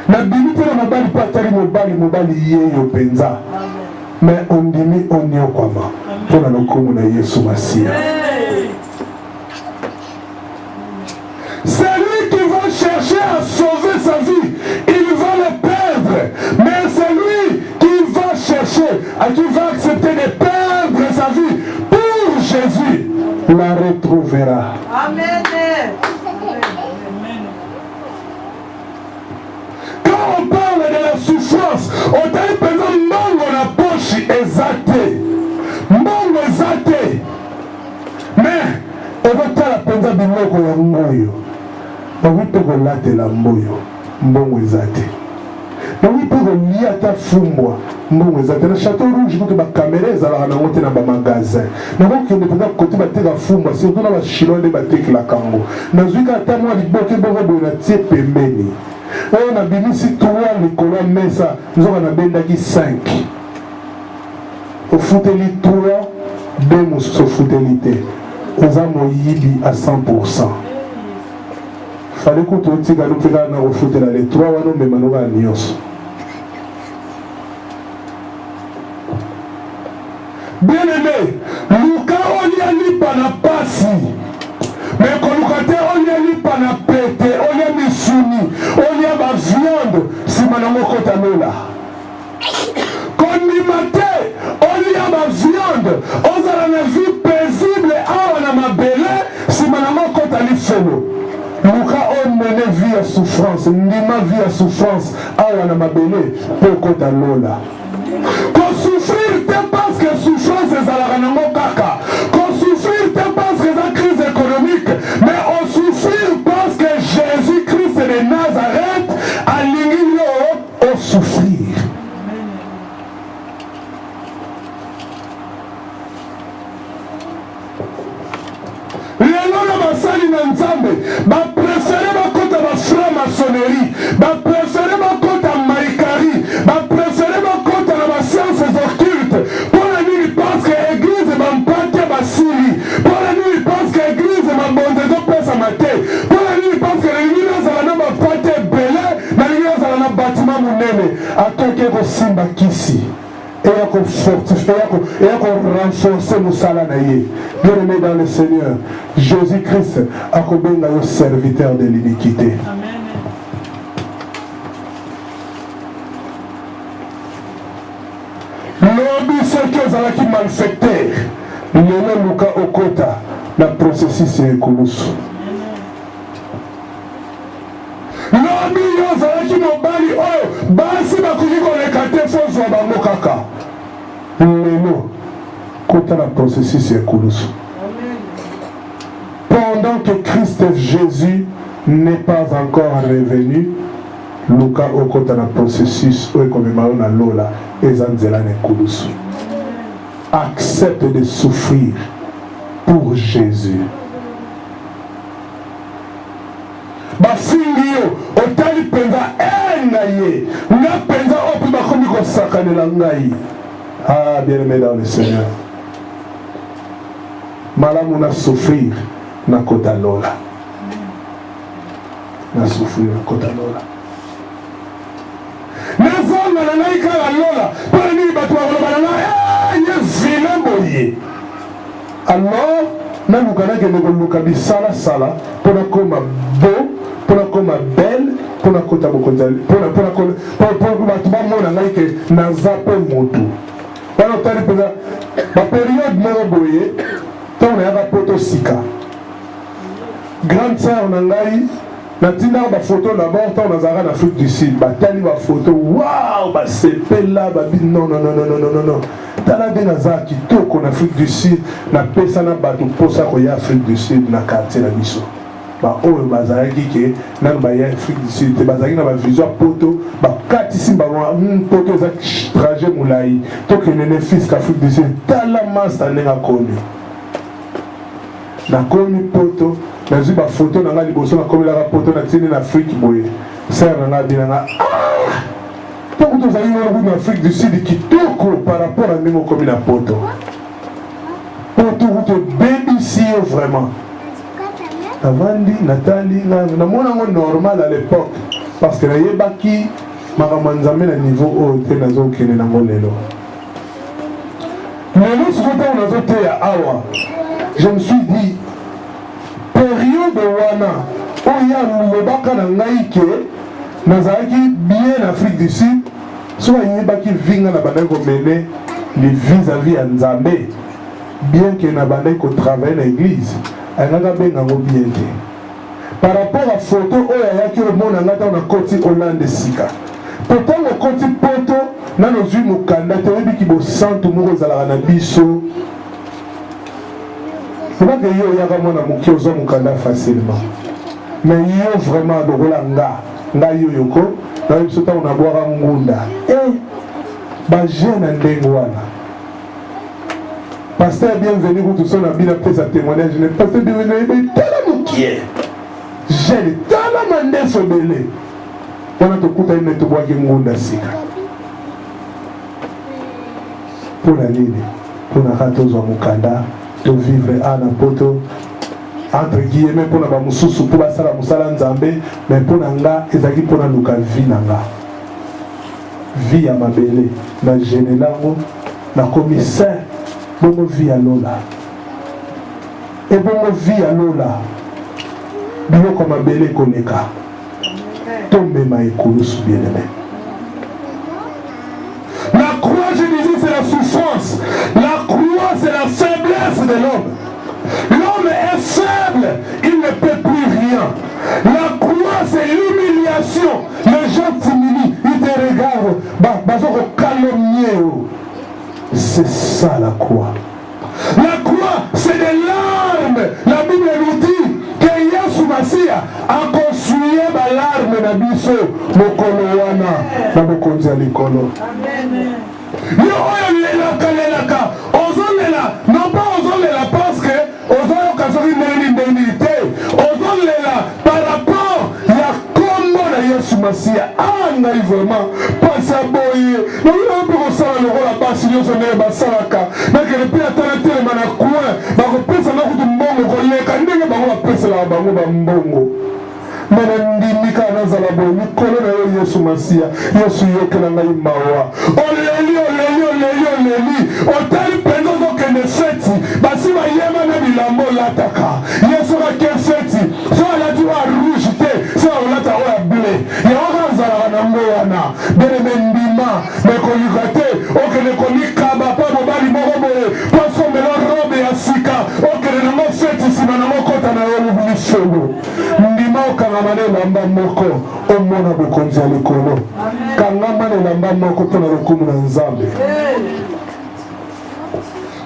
Na bimite na mobali patali mobali yeyo penza. Mais on dimi on y okama. Pour la lokomo na Yesu Masia. C'est lui qui va chercher à sauver sa vie. Il va le perdre. Mais c'est lui qui va chercher, qui va accepter de perdre sa vie pour Jésus. La retrouvera. Amen. On parle de la souffrance, on t'a dit mbongo na poche exacté, mbongo exacté, mais on va tala penza biloko ya ngoyo, on peut relater la mboyo, mbongo exacté, on peut relier ta fumbwa, mbongo exacté. Le château rouge, il faut que ma caméra ezala na monter na ba magasin, na donc on ne peut pas côté ba teka fumbwa, surtout na ba chilo de ba teka la kango, na zuika ta moi liboke bongo na tie pembeni. On a béni si 3 Nicolas Messa, nous avons bendaki 5. Au fouteli 3, Bemos au foutelité. Nous avons yibi à 100%. Fallait qu'on te dise que nous faisons au foutel les 3 ou même nous avons nios. Bien aimé, Luka on y a ni pas na passi. Mais quand nous on y a ni pas na pété, on y a ni souni, on y a ma viande, si manamo kotanola. Quand on maté, on y a ma viande, on a la vie paisible, on a ma belle, si manamo kotani felo. Luka on mène vie à souffrance, nima vie à souffrance, on a ma belle, pour kotanola. Quand souffrir, t'es parce que souffrance est à la ranamo kaka. Quand souffrir, t'es parce que c'est la crise économique. Mais on souffrir parce que Jésus-Christ de Nazareth a l'igno au souffrir. Les gens basali na nzambe, ba préféré ba kota ba franc-maçonnerie, ba préféré ba kota maïkari, ba préféré ba kota na ba sciences occultes. Pour la nuit, parce que l'église va m'patia basili. Pour la nuit, parce que l'église va m'abondezo pesa maté. Pour la nuit, parce que l'église va na m'patia belé, na l'église va na bâtiment mounene. Atake ko simba kisi. Et à qu'on fortifie, et à qu'on renforce nos salanaïs. Bien-aimés dans le Seigneur, Jésus-Christ a combien de serviteurs de l'iniquité. Amen. L'obus c'est que ça qui malfecté. Le nom Luka Okota, la processus est Kulusu. L'obus c'est qui mobali oh, basi bakuki kolekate fo zwa bango kaka. Lelo kota la processus est Kulusu. Pendant que Christ Jésus n'est pas encore revenu, Luka Okota la processus où comme na lola ezanzela ne Kulusu. Accepte de souffrir pour Jésus. Bafingi yo otali penza engaye nga penza opi ba Ah, bien-aimé dans le Seigneur. Malamu na souffrir na kota lola. Na souffrir na kota lola. Nazanga na naika la lola. Para ni batu wa lola na ye vilain boye. Alors, na lukana ke nego luka bisala sala pona koma beau, pona koma belle, pona kota bokonzali, pona batu ba mona ngai ke nazape motu. Wana tali peza ba période moko boye. On a un poto sika. Grande sœur Nangai, natina ba photo d'abord on a en Afrique du Sud. Ba tali ba photo, waouh, ba sepe là, ba non. Tala de naza qui toko en Afrique du Sud, na pesa na bato posa ko ya Afrique du Sud na quartier la biso. Ba o bazaki ke na ba ya Afrique du Sud, te bazaki na ba vision poto, ba katisi ba poto za trajet moulai. To ke nene fils qu'Afrique du Sud, tala master nenga konnu. Na komi poto na zuba photo na nga liboso na komi la poto na tini na Afrique boye sœur na nga binanga to kuto za yino na Afrique du Sud kitoko par rapport à ndenge komi na poto kuto baby sio vraiment avandi Nathalie na mona ngo normal à l'époque parce que na yebaki makamanzame na niveau haut te nazo kene na molelo lelo sikoto nazo te ya awa. Je me suis dit, période wana, oya lobaka na ngai ke nazalaki bien Afrique du Sud, soit yebaki vinga na bandai ko mener les vis-à-vis à Nzambe, bien que na bandai ko travailler na église, anaka benga ngo bien te. Par rapport à photo oya yaki o mona ngata na koti Hollande sika. Pourtant le koti poto na no zui mukanda te yebiki bo santu moko zalaka na biso. C'est pas que yo yaka mona muki ozo mukanda facilement. Mais yo vraiment dokola nga yo yoko na biso ta on aboira ngunda. Ba jeune ndenge wana. Pasteur bienvenue pour tout ça na bina pesa témoignage ne pasteur bienvenue tala mukie. Jeune tala mande sobele. Wana tokuta ine to bwaki ngunda sika. Pour la nini? Pour na katozo mukanda. De vivre à la poto entre guillemets pour na mususu pour basala musala nzambe mais pour nga ezaki pour na luka vie nanga vie ya mabele na général na commissaire bongo vie à lola et bongo vie à lola biloko mabele koleka tombe ma ekulusu bien aimé. La croix, je disais, c'est la souffrance. La croix, c'est la faiblesse de l'homme. L'homme est faible, il ne peut plus rien. La croix, c'est l'humiliation. Les gens t'humilient, ils te regardent. C'est ça la croix. La croix, c'est des larmes. La Bible nous dit que Yesu Masia a construit ma larme na biso mokolo wana na bokonzi ya likolo. Amen. Yo oyo lelaka ozolela non pas ozolela parce que ozoyoka soki ndenge te ozolela par rapport ya kombo na Yesu Masia ngai vraiment pasi aboye nakoki mpe kosala lokola basi nyonso ndenge basalaka nakende mpe atala telema na coin bakopesanga kutu mbongo koleka ndenge bango bapeselaka bango bambongo mena ndimika nazala boye mikolo na yo Yesu Masia Yesu yokela ngai mawa oleli otali mpenza ozokende feti basi bayema na bilambo olataka Yesu kake feti so alati oya rouge te so olata oya ble yango azalaka na ngo wana beleme ndima mekoluka te okende komikaba mpo mobali moko boye mpo somela robe ya sika okende nango feti nsima nango kota na yo lifelo ndima okangama na elamba moko omona bokonzi ya likolo kangama na elamba moko mpo na lokumu na Nzambe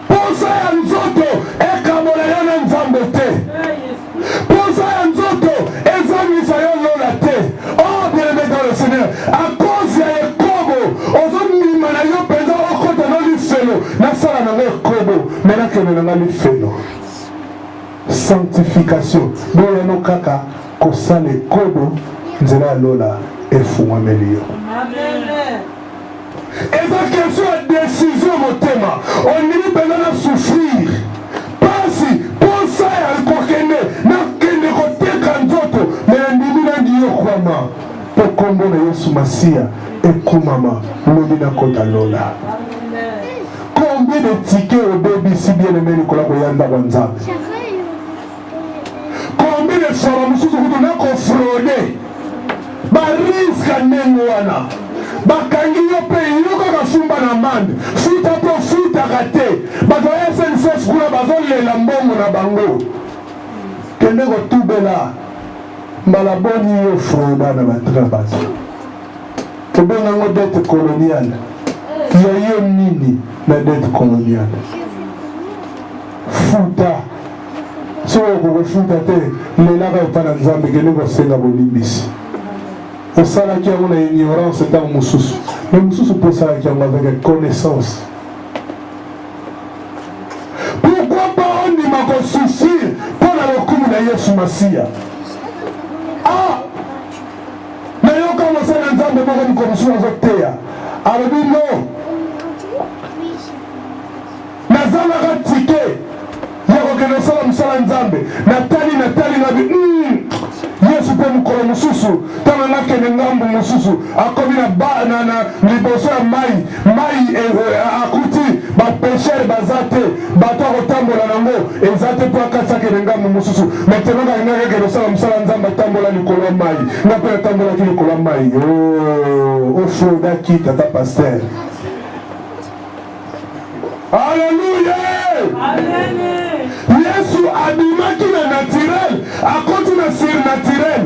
posa ya nzoto ekamola yo na Nzambe te posa ya nzoto ezangisa yo lola te oh bien-aimé dans le Seigneur à cause ya ekobo ozondima na yo mpenza okota na lifelo nasala nanga ekobo me nakende nanga lifelo sanctification boyano kaka kosala ekobo nzela ya lola efungwameli yo Et ça question de décision au thème. On dit que nous souffrir. Pas si, pour ça, il y a un coquené. N'a côté quand d'autres. Mais on dit que nous avons quoi, pour combattre Yesu Masia et Kumama, nous avons côté Lola. Combien de tickets au baby si bien aimé Nicolas Boyanda Banza? Combien de fois nous avons fraudé? Risque à Nengoana. Bakangi yo pe yo ka fumba na mande. Futa po futa kate. Bato SNCF kuna bazole la mbongo na bango. Kende ko tubela. Malaboni yo froda na batrabato. Tobenga ngo dette coloniale. Yo nini na dette coloniale. Futa. So ko futa te lela ka pana nzambe kende ko senga bolimbisi. Au salaire qui a une ignorance dans le moussous. Mais le moussous pour ça qui a avec connaissance. Pourquoi pas on dit ma souci pour la recours de Yesu Masia? Ah! Mais on commence à l'entendre pour une commission avec Théa. Alors dit non. Nazama a ticket. Il y a reconnaissance à Moussala Nzambe. Nathalie Nabi. Yesu pe mukolo mususu tana nakene ngambo mususu akomi na liboso ya mai akuti bapeshere bazate bato akotambola nango ezate po akati akene ngambo mususu maintenant ngakengakeke losala mosala nzambe atambola likolo ya mai nga mpe atambolaki likolo ya mai ofrodaki tata paster. Alléluia! Yesu abimaki na naturel, akoti na surnaturel.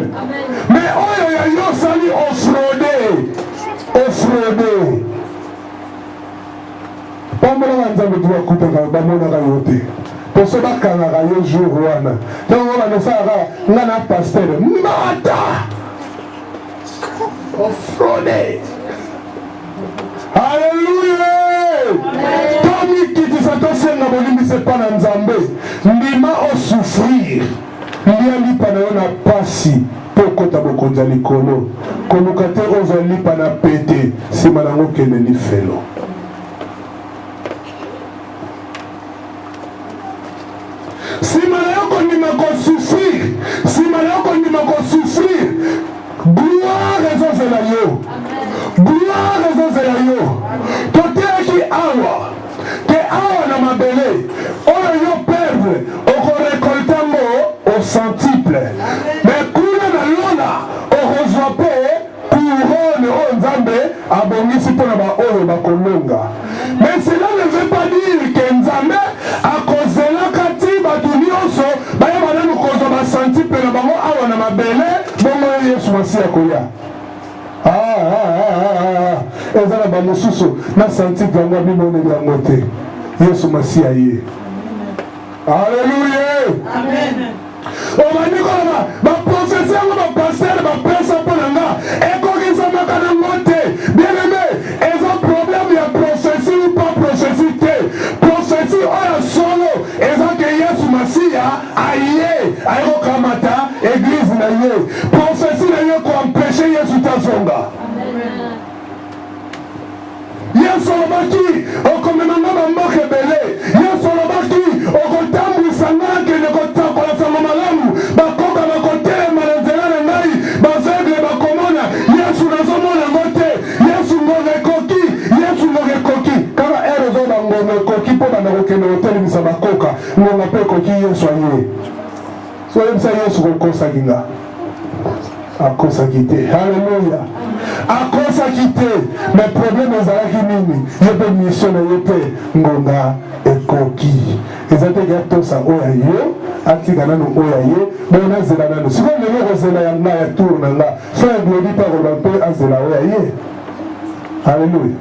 Mais oyo ya yo sali ofrode. Pambola nzambe tuwa kutaka bamonaka yo te. Poso bakangaka yo jour wana. Donc on va faire nga na pasteur. Mata! Ofrode. Alléluia! Tomi kiti satosenga bolimi sepa na nzambe. Ndima o souffrir. Lia lipa na yo na pasi. Pokota bokonza likolo. Koluka te ozo lipa na pete. Sima nango kende li felo. Sima na yo kondima ko souffrir. Sima na yo kondima ko souffrir. Gloire ezozela yo. Gloire ezozela yo. Toteaki awa. Ke awa na mabele. Oyo yo perdre. Oko récoltango au centuple. Mais kuna na lona. Okozwa pe couronne o nzambe abongisi pona ba oyo bakolonga. Mais cela ne veut pas dire que nzambe akozela kati batu nyonso baya bananu kozwa ba centuple na bango awa na mabele. Bongo Yesu Masia koya. Ezala ba mosusu na santi yango bimoneli yango te. Yesu Masia ye. Alléluia. Amen. Obandi koloma ba professeur yango ba pasteur ba pesa ponanga ekokisa makana ngote. Bien aimé, eza problème ya prophétie ou pas prophétie te. Prophétie oya solo eza ke Yesu Masia aye ayoko kamata église na ye. Prophétie na ye ko empêcher Yesu tazonga. Yesu olobaki okomemanga bamboka ebele. Yesu olobaki okotambwisa ngai kende kotakola sango malamu bakoka bakotelema na nzela na ngai baveugle bakomona. Yesu nazomona ngo te. Yesu ngonga ekoki. Yesu ngonga ekoki kaka ere ozoba ngonga ekoki mpo banda kokende kotelemisa bakoka ngonga mpe ekoki Yesu aye. So oyebisa Yesu kokosaki nga akosaki te. Alléluia. Akosaki te. Mais problème ezalaki nini? Ye pe mission na ye pe ngonga ekoki. Ezate ya tosa oya yo atika nanu oya ye bona zela nanu. Siko lelo kozela ya nga ya tour na nga. Frère Glody pa ko pe azela oya ye. Alléluia.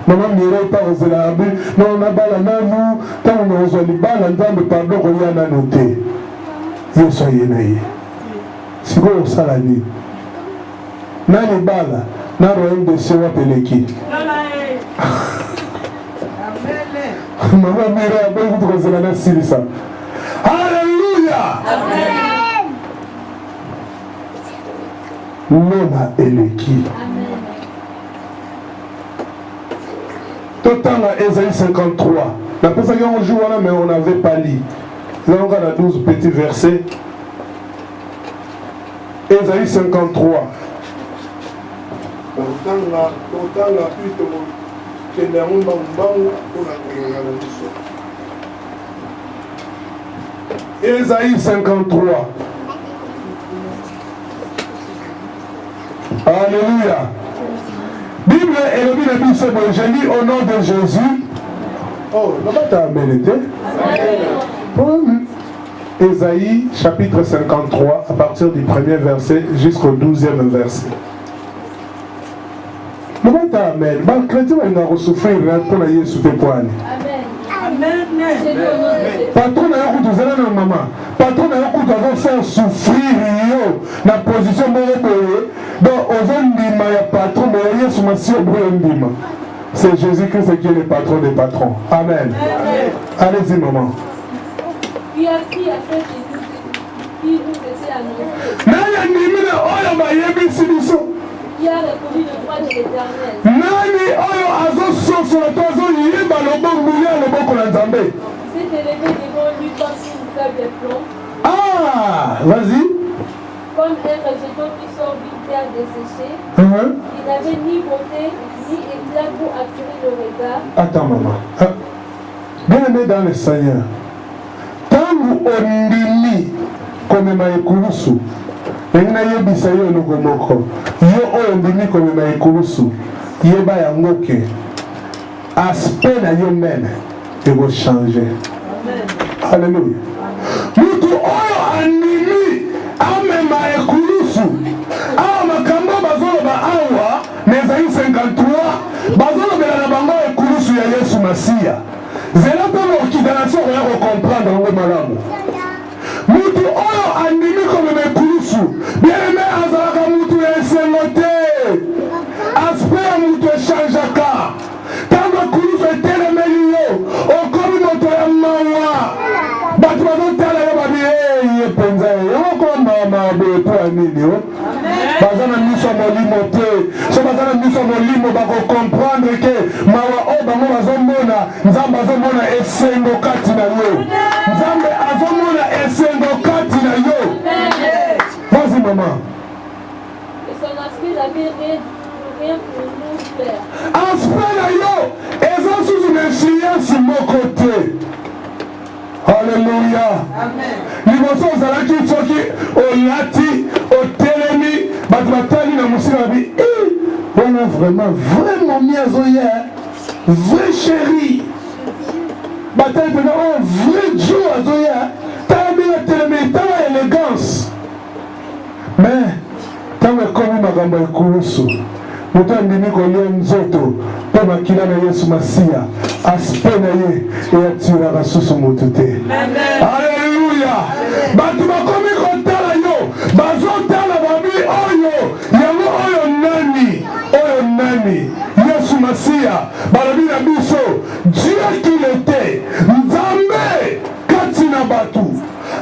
Maman Mireille pa kozela abi non na bala nanu tango na ozali bala nzambe pardon ko ya nanu te. Yesu ye na ye. Siko osala nini? Nani bala na roende sewa peleki. Mama mira bongo tukozela na silisa. Alléluia. Amen. Nona eleki. Amen. Total à Ésaïe 53. La personne qui a joué, mais on n'avait pas lu. Nous avons 12 petits versets. Ésaïe 53. Ésaïe 53. Alléluia. Bible et le Bible, je lis au nom de Jésus. Oh, là-bas, tu as mérité. Ésaïe chapitre 53, à partir du premier verset jusqu'au 12e verset. Là-bas, tu as amen. Le chrétien va souffrir pour la Yesu te poigne. Patron na yoko tozala na maman. Patron na yoko tozala faire souffrir yo na position moko boye. Donc ozondima ya patron mais Yesu masi oboye ndima. C'est Jésus-Christ qui est le patron des patrons. Amen. Allez-y maman. Qui a pris à faire qui nous était annoncé. Naya ndimina oyo bayebisi biso. Qui a reconnu le droit de l'Éternel. Nani oyo azososo na tozo yeba loboko ya loboko na Nzambe. S'est élevé devant lui comme une faible plomb. Ah, vas-y. Comme un rejeton qui sort d'une terre desséchée. Il n'avait ni beauté ni éclat pour attirer le regard. Attends maman. Bien-aimé dans le Seigneur. Tangu ondimi komema ekulusu. Engina yebisa yo eloko moko. Yo oyo ondimi komema ekulusu. Yeba yango ke aspect na yo meme ego changer. Alléluia. Mutu oyo andimi amema ekulusu. Awa makambo bazoloba awa Ésaïe 53 bazolobela na bango ekulusu ya Yesu Masiya. Zela tolo okidanation oya comprendre yango malamu. Mutu oyo andimi komema ekulusu. Bien-aimé azalaka mutu ya esengo te. Aspect ya mutu echangeaka. Tango ekulusu etelemeli yo okomi moto ya mawa. Bato bazotala yo babi ye penza yo okoma boye po ya nini yo. Baza na miso ya molimo te. So baza na miso ya molimo bakokomprendre ke mawa oyo bango bazomona Nzambe azomona esengo kati na yo. Nzambe azomona esengo kati na yo. Vas-y maman. Et son aspect n'avait rien pour nous faire. Aspect na yo eza sous une influence moko te. Alléluia. Liboso ozalaki soki olati otelemi bato batali na mosika babi wana vraiment miazoya vrai chéri batali pena oh vrai jo azoya tala bila telemi tala élégance mais ntango ekomi makambo ekulusu moto andimi kolia nzoto mpo makila na Yesu Masiya aspect na ye eyatiraka susu motu te. Alleluya. Bato bakomi kotala yo bazotala babi oyo yango oyo nani Yesu Masiya balobi na biso Dieu qu'il était Nzambe kati na bato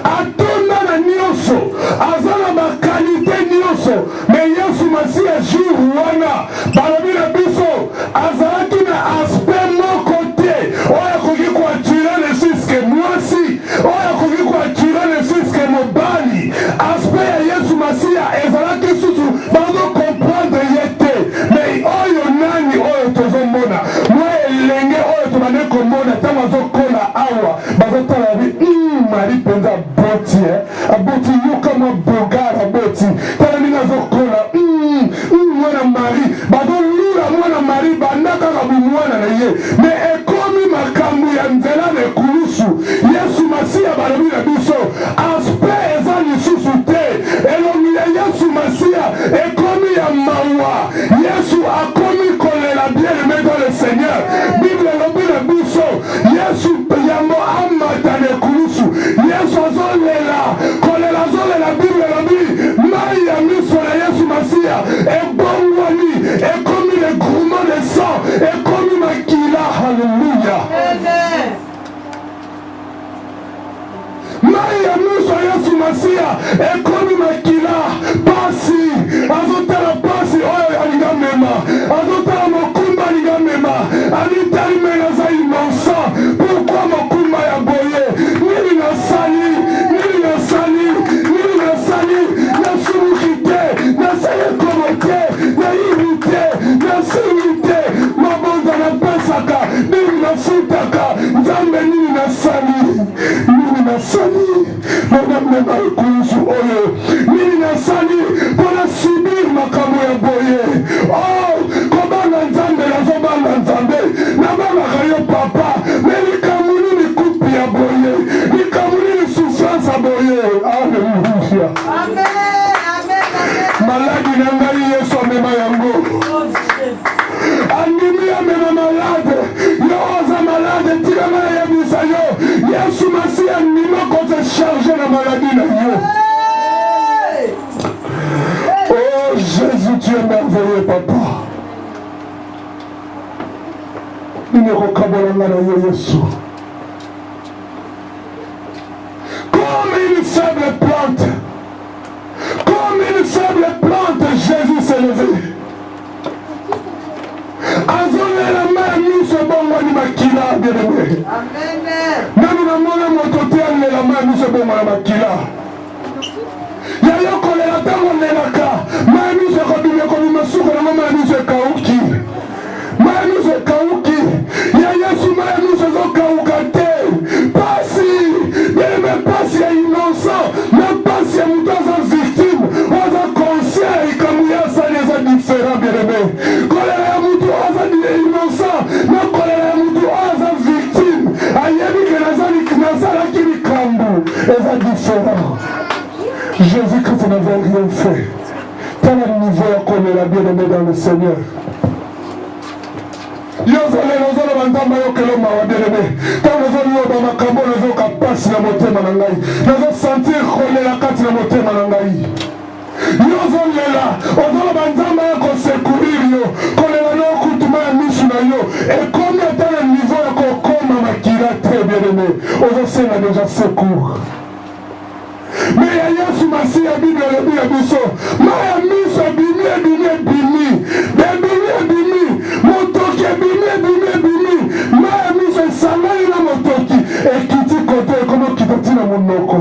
atonda na nyonso aza na bakalite nyonso mais Yesu Masiya jour wana balobi na biso azalaki na aspect moko te oyo akoki koatire ne siske mwasi oyo akoki koatire ne siske mobali aspect ya Yesu Masiya ezalaki susu bazokomprendre ye te mais oyo nani oyo tozomona mwa elenge oyo tobande komona ntango azokola awa bazotala bi mari mpenza aboti yoka mwa bogar aboti tala ndenge azokola mwana mari bazolula mwana mari bandakaka bumwana na ye me ekomi makambo ya nzela na ekulusu Yesu Masiya balobi na biso aspect eza lisusu te elongi ya Yesu Masiya ekomi ya mawa Yesu akomi kolela bien aimé dans le Seigneur Bible elobi na biso Yesu mai ya miso Yesu Masia ekomi makila pasi azotala pasi oyo alinga mema azotala mokumba alinga mema alitali mena za imansa pourquoi mokumba ya boye nini nasali nasumuki te nasali ekomo te nayibi te nasili te mabonza napesaka nini nafutaka nzambe nini nasali madame ekulusu oyo nini nasali mpona subir makambo ya boye kobanga nzambe nazobanga nzambe nabangaka yo papa me likambo nini kupi ya boye likambo nini souffrance ya boye alleluya maladi na ngai yesu amema yango andimi amema malade yo oza malade tika ngai yebisa yo yesu Masia andima kote charge na maladi na yo. Oh Jésus, tu es merveilleux papa. Nineko kabolanga na yo Yesu. Comme une faible plante, Jésus s'est levé. Azolela main miso bongo ni makila bien-aimé. Amen. Nani na mona moto te alela main miso bongo na makila. Ya yo kolela tango nelaka. Main miso ko bimé ko bimé suko na main miso kauki. Main miso kauki. Ya Yesu main miso zo kauka te. Pasi, bien-aimé pasi ya innocent, na pasi ya mutoza victime. Oza conscient ikamuya sa les différents bien-aimé. Kolela ya mutu oza innocent, na kolela ya mutu oza victime. Ayebi ke nazalaki likambo eza différent. Jésus-Christ n'avait rien fait. Tel est le niveau à kolela bien-aimé dans le Seigneur. Yozole nozolo banzamba yokelo mawa bien-aimé. Tant nozolo yoba makambo nozoka pasi na motema na ngai. Nozo sentir kolela kati na motema na ngai. Yozolela ozolo banzamba yako secourir yo. Kolela no kutuma ya misu na yo. Et comme tel est le niveau à kokoma makila très bien-aimé. Ozo sena déjà secours. Mais ya Yesu Masia Bible lebi ya biso. Maya miso bimi motoki bimi maya miso esangani na motoki ekiti kote ekomi okita ntina monoko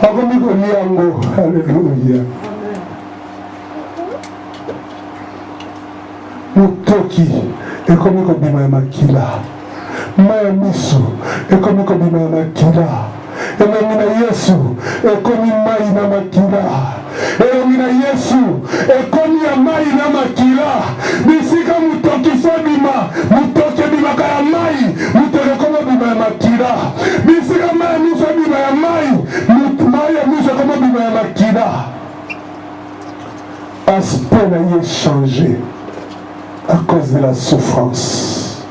akomi kolia yango. Alleluya. Motoki ekomi kobima ya makila maya miso ekomi kobima ya makila elongi na Yesu ekomi mai na makila elongi na Yesu ekomi ya mai na makila bisika mutoki fo bima mutoki ebimaka ya mai mutoki ekoma bima ya makila bisika mai ya miso bima ya mai ya miso ekoma bima ya makila. Aspect na ye changé à cause de la souffrance.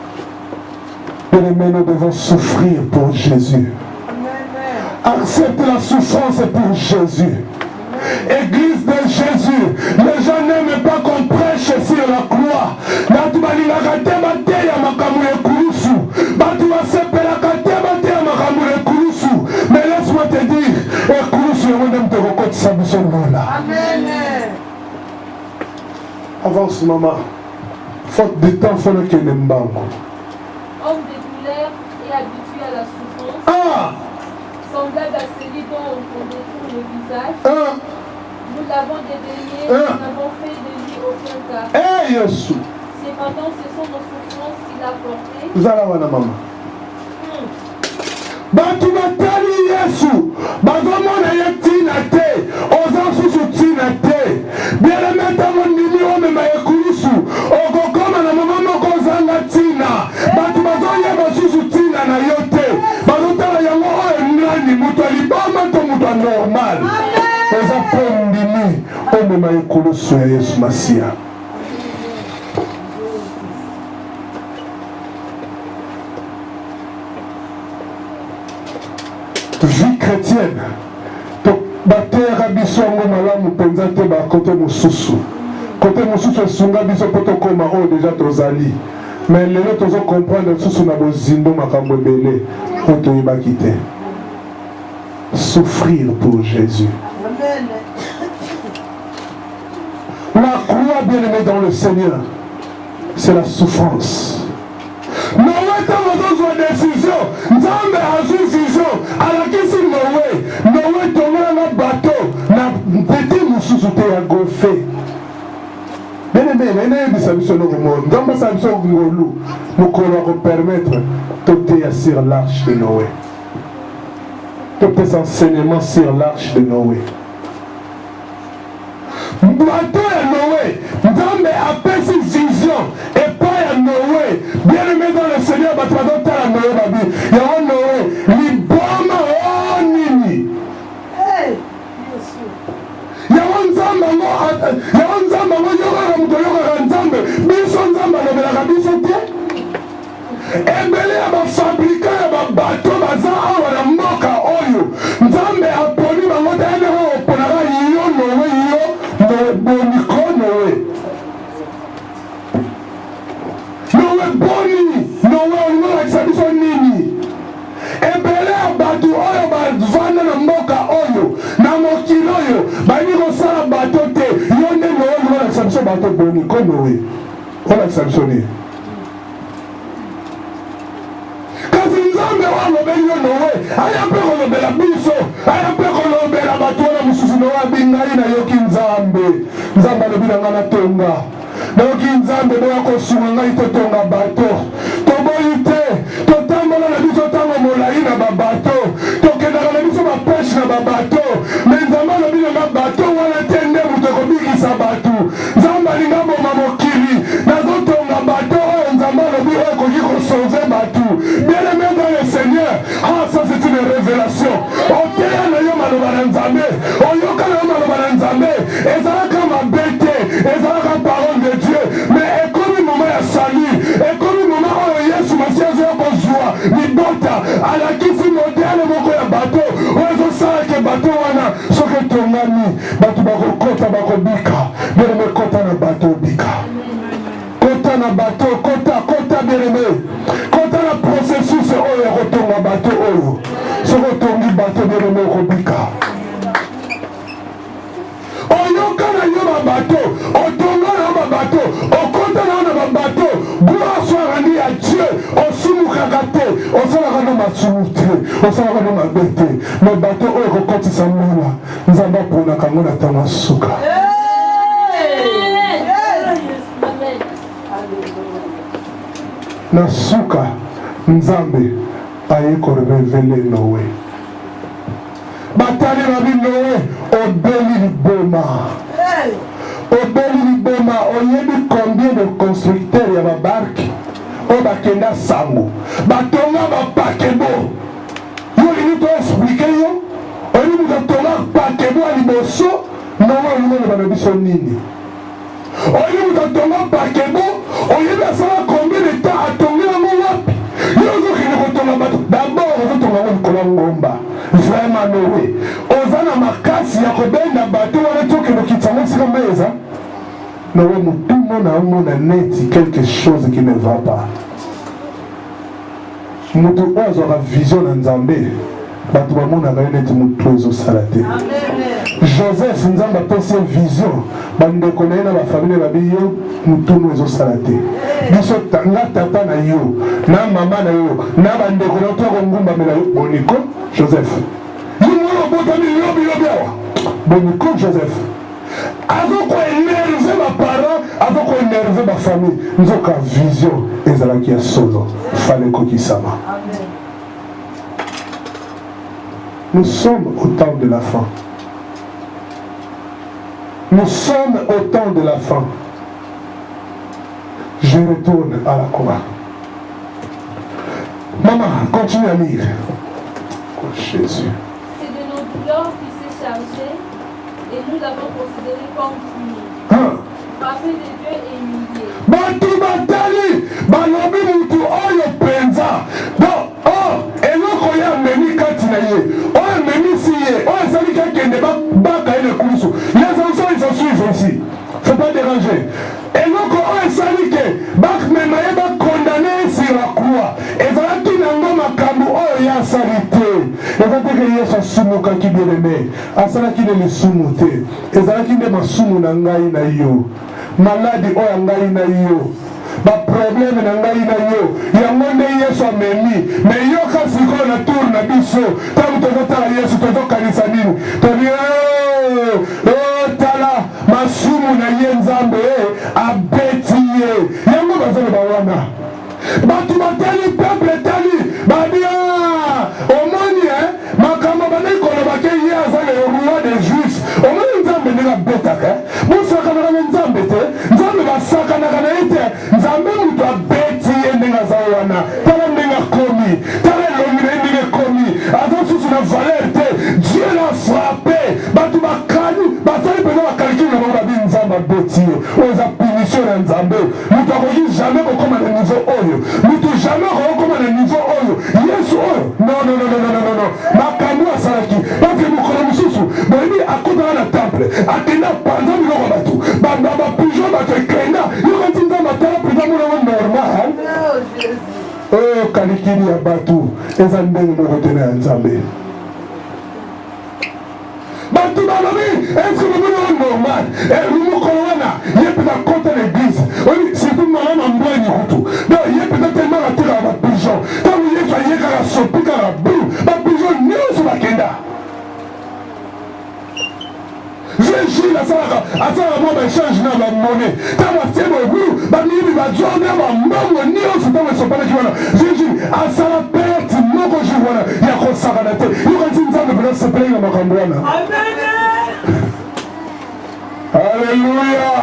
Bien-aimés, nous devons souffrir pour Jésus. Accepte la souffrance pour Jésus. Église de Jésus, les gens n'aiment pas qu'on prêche sur la croix. Mais laisse-moi te dire, Amen. Avance maman. Faute de temps, il faut que les mbangos. Homme de douleur et habitué à la souffrance. Semblable à celui dont on détourne le visage. Nous l'avons dédaigné, nous n'avons fait de lui aucun cas. Cependant, ce sont nos souffrances qu'il a portées. Zalawana maman. Batu batali Yesu, bazomona ye tina te, oza susu tina te. Bien meta mondimi omema ekulusu, okokoma na mama moko zanga tina. Batu bazoyeba susu tina na yo te. Bazotala yango oyo nani mutu aliboma to mutu normal. Oza pondimi omema ekulusu ya Yesu Masia. Vie chrétienne, batera biso ngo malamu penza te ba côté mosusu. Côté mosusu esunga biso poto koma o déjà tozali. Mais lelo tozo comprendre susu na bozindo makambo ebele oto yebaki te. souffrir pour Jésus. Amen. La croix, bien-aimée dans le Seigneur, c'est la souffrance. Noé dans une décision, Nzambe a une décision, alors que si Noé tombé dans un bateau, na petit moussou te a gonflé. Bien-aimé, il y a des monde. Nzambe a une décision, nous allons permettre de te sur l'arche de Noé. Tous tes enseignements sur l'arche de Noé. Bateau à Noé, Nzambe a fait une vision et pas à Noé. Bien aimé dans le Seigneur, bateau à Noé, babi. Il y a un Noé, liboma oh nini. Il y a un Nzambe, Nzambe, biso Nzambe, la biso te. Ebele ya bafabrika ya babato baza awa na mboka oyo Nzambe aponi bango tayane ho ponaka yo Noé yo boniko Noé boni Noé olingo lakisa biso nini ebele ya bato oyo bavanda na mboka oyo na mokili oyo bayini kosala bato te yo nde Noé olingo lakisa biso bato boniko Noé olakisa biso nini Nzambe walobeli yo Noé aya mpe kolobela biso aya mpe kolobela bato wana mosusu Noé abingai nayoki Nzambe alobi na ngai natonga nayoki Nzambe boya kosunga ngai totonga bato toboyi te totambola na biso ntango molai na babato tokendaka na biso bapeshe na babato me Nzambe alobi na ngai bato wana te nde moto ekobikisa bato Nzambe alinga boma mokili nazotonga bato oyo Nzambe alobi oyo ekoki kosauve bato bien-aimé dans le Seigneur. Ah, ça c'est une révélation. Oteya na yo maloba na Nzambe oyoka na yo maloba na Nzambe ezalaka mabe te ezalaka parole de Dieu mais ekomi moment ya salut ekomi moment oyo Yesu Masihi azoya kozwa libota alakisi modele moko ya bato oyo ezosalaka bato wana soki etongami bato bakokota bakobika bien-aimé kota na bato obika kota na bato kota bien-aimé kota na processus oyo ya kotonga bato oyo soki otongi bato bien-aimé okobika oyoka na yo babato otonga na yo babato okota na yo na babato gloire soit rendue à Dieu osumukaka te osalaka no masumu te osalaka no mabe te me bato oyo ekokotisa mbala Nzambe aponaka yango na ntango ya suka na suka Nzambe aye korevele Noé batali babi Noé obeli liboma oyebi combien de constructeurs ya babarke oyo bakenda sango batonga bapakebo yo olingi to explike yo oyebi moto atonga pakebo ya liboso Noé olingi oleba na biso nini oyebi moto atonga pakebo oyebi asala combien de temps atongi yango wapi yo ozokende kotonga bato d'abord ozotonga ngo likolo ya ngomba vraiment Noé oza na makasi ya kobenda bato wana tokende okitisa ngo sika meza Noé motumo na omona neti quelque chose qui ne va pas moto oyo azwaka vision na Nzambe bato bamonaka ye neti motu ezosala te Joseph Nzambe apesi ye vision bandeko na ye na bafamile babi yo mutunu ezosala te biso nga tata na yo na mama na yo na bandeko na yo toko ngumbamela yo boniko Joseph yo mwana obotami lobi awa boniko Joseph azokoénerve baparent azokoénerve bafamille nzoka vision ezalaki ya solo fale kokisama. Nous sommes au temps de la fin. Nous sommes au temps de la fin. Je retourne à la croix. Maman, continue à lire. Oh Jésus. C'est de nos douleurs qu'il s'est chargé et nous l'avons considéré comme puni. Frappé de Dieu et humilié. Batu batali, balobi mutu oyo penza. Bon, eloko ya meni kati na ye. Oyo meni si ye. Oyo sali kakende baka ele kurusu. Les enfants ils se suivent ici. Faut pas déranger. Eloko oyo sali ke bak mema ye ba condamné sur la croix. Ezalaki nango makambo oyo oyo asalite ezate ke Yesu asumukaki bien-aimé asalaki nde lisumu te ezalaki nde masumu na ngai na yo maladi oyo ngai na yo baprobleme na ngai na yo yango nde Yesu amemi me yo kasi koyo na tour na biso ntango tozotala Yesu tozokanisa nini tobi tala masumu na ye Nzambe abeti ye yango bazoloba wana bato batali peuple etali babia omoni makambo bandeki kolobake ye aza le roi des juifs omoni Nzambe ndenge abetaka bosakanaka na Nzambe te Nzambe basakanaka na ye te Nzambe moto abeti ye ndenge aza wana tala ndenge akomi tala elongi na ye ndenge ekomi aza susu na valeur te Dieu l'a frappé bato bakani basali mpenza bakalikili na bango babi Nzambe abeti ye oyo eza punition na Nzambe moto akoki jamais kokoma na niveau oyo moto jamais kokoma na niveau oyo Yesu oyo non makambo asalaki parce mokolo mosusu boyebi akotaka na temple akenda panza biloko bato bapigeon bato ekenda yokanti Nzambe atala mpenza monango normal oyo kalikili ya bato eza ndenge moko te na ya Nzambe bato balobi eske bomonango normal mokolo wana ye mpenza kota na église oyebi surtout mama na mbwani kutu donc ye mpenza tellement atekaka bapigeon ntango Yesu ayekaka sopi kaka bru bapigeon nyonso bakenda Jésus asalaka mwa baechange na bamone ntango atie bobu bamiyibi bazwa na bambongo nyonso ntango esopanaki wana Jésus asala perte moko jour wana ya kosakana te yokanti Nzambe mpena sepeleki na makambo wana Alléluia.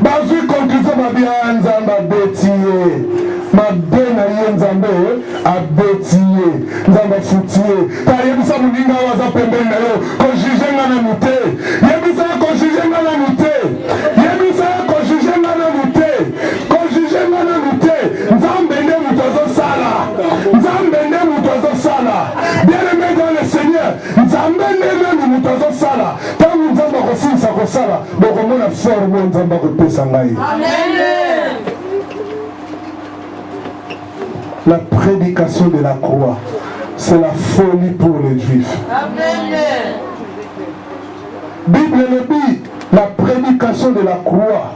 Bazui conclusion babia Nzambe abeti ye mabe na ye Nzambe abeti ye Nzambe afuti ye ta yebisa moninga oyo aza pembeni na yo kojuge nga nanu te yebisa ye kojuge nga nanu te yebisa ye kojuge nga nanu te kojuge nga nanu te Nzambe nde moto azosala Nzambe nde moto azosala bien-aimé dans le Seigneur Nzambe nde nanu moto azosala ntango Nzambe akosilisa kosala bokomona forme Nzambe akopesa ngai la prédication de la croix c'est la folie pour les Juifs. Bible le dit la prédication de la croix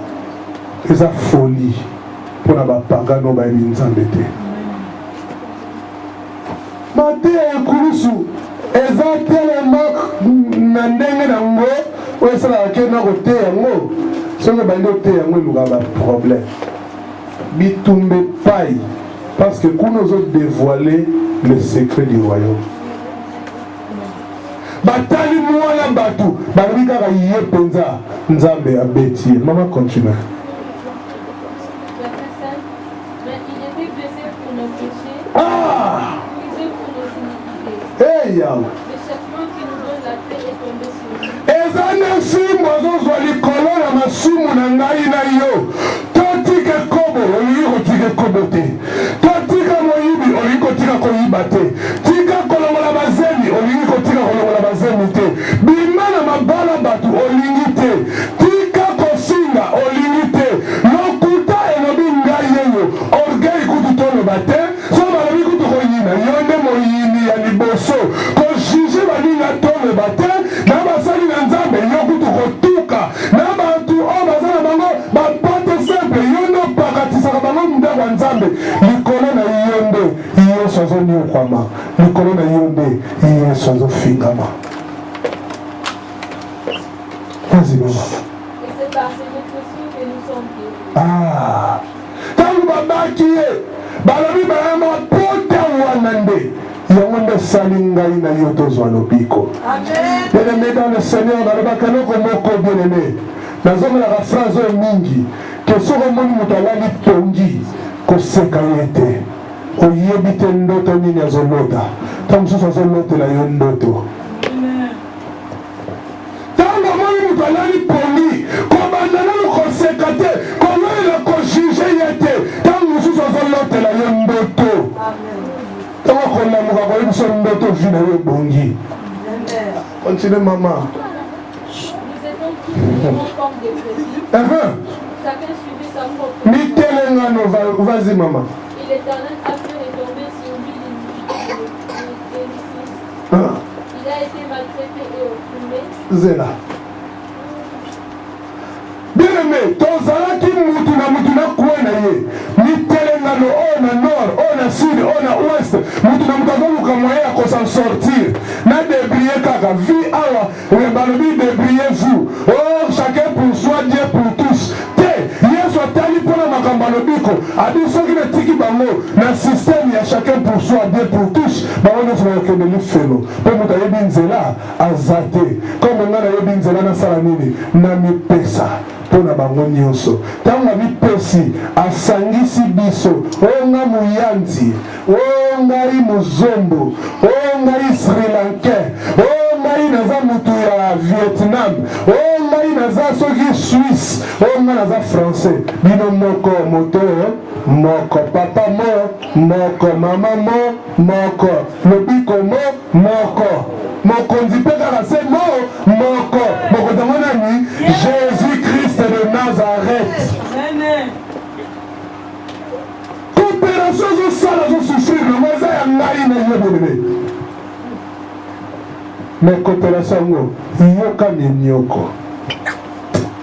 c'est la folie pour la bapagano ba Nzambe te Matthieu ekulusu eza tellement na ndenge nango oyo esalaka ke na koteya yango soki bandi oteya yango eluka baproblème bitumba epai parce que kuna ozodévoiler le secret du royaume batali mwana bato balobi kaka ye mpenza Nzambe abeti ye mama continue eza nefimbo azozwa likolo na masumu na ngai na yo totika kobo olingi kotika kobo te totika moyibi olingi kotika koyiba te tika kolongola bazemi olingi kotika kolongola bazemi te bima na mabala bato olingi te tika kosinga olingi te lokuta elobi ngai yeyo orgueil kutu toloba te so balobi kutu koyina yo nde moyini ya liboso kojuge baninga toloba te na basali na Nzambe yo kutu kotuka na bato oyo baza na bango bapate simple yo nde opakatisaka bango ndako ya Nzambe likolo na yo nde Yesu azoniokwama likolo na yo nde Yesu azofingama vas-y maman ntango babaki ye balobi bayama pota wana nde yango nde esali ngai na yo tozwa lobiko bien-aimé dans le Seigneur nalobaka eloko moko bien-aimé nazomelaka phrase oyo mingi ke soki omoni moto alali pongi koseka ye te oyebi te ndoto nini azolota ntango mosusu azolotela yo ndoto ntango omoni moto alali pongi kobanda nano koseka te koloyela kojuge ye te ntango mosusu azolotela yo ndoto ntango akolamuka koyebi biso ndoto vi na yo ebongi continue maman Vas-y maman. Et l'Éternel a fait retomber sur lui l'iniquité Il a été maltraité et opprimé. Zéla. Bien aimé, tozala ki mutu na kuena ye. Ni telengano on a nord, on a sud, on a ouest. Mutu na mutu moyen à s'en sortir. Na débrier kaka. Vie awa, rebalobi débriez-vous. Oh, chacun pour soi, Dieu pour tous. Yesu atali pona makambalo biko. Adi soki na tiki bango na système ya chacun pour soi, Dieu pour tous. Bango ne sera que de l'ifelo. Pour muta yebi nzela azate. Comme ngana yebi nzela na salamini na mi pesa. Pona bango nyonso tanga mipesi asangisi biso onga muyanzi onga muzombo onga Sri Lanka onga naza mutu ya Vietnam onga naza soki Suisse onga naza français bino moko moto moko papa moko mama moko lobiko moko mokonzi mpe kaka se moko mokonzi nani Jésus-Christ de Nazareth. Coopération zosala zosouffrir na moza ya ngai na ye bolebe. Mais coopération yango yoka minyoko.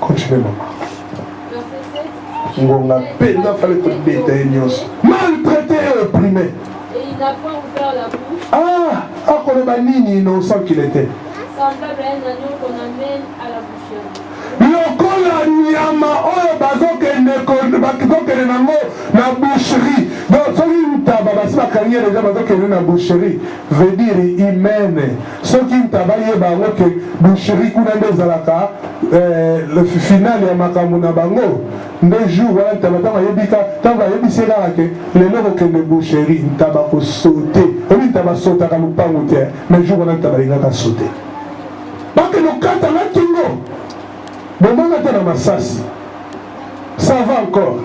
Continue maman. Ngonga penza fallait que bête nyonso. Maltraité et opprimé. Et il n'a pas ouvert la bouche. Ah, akoleba nini innocent qu'il était. Semblable à un agneau qu'on amène à la boucherie. Lokola nyama oyo bazokende nango na boucherie. Donc soki ntaba basi bakangi déjà bazokende na boucherie veut dire humaine. Soki ntaba yeba yango ke boucherie kuna nde ezalaka le final ya makambo na bango nde jour wana ntaba ntango ayebika ntango ayebisi kaka ke lelo kokende boucherie ntaba kosaute obi ntaba asotaka lopango te mais jour wana ntaba alingaka saute bakende okatanga kingo bomanga te na masasi ça va encore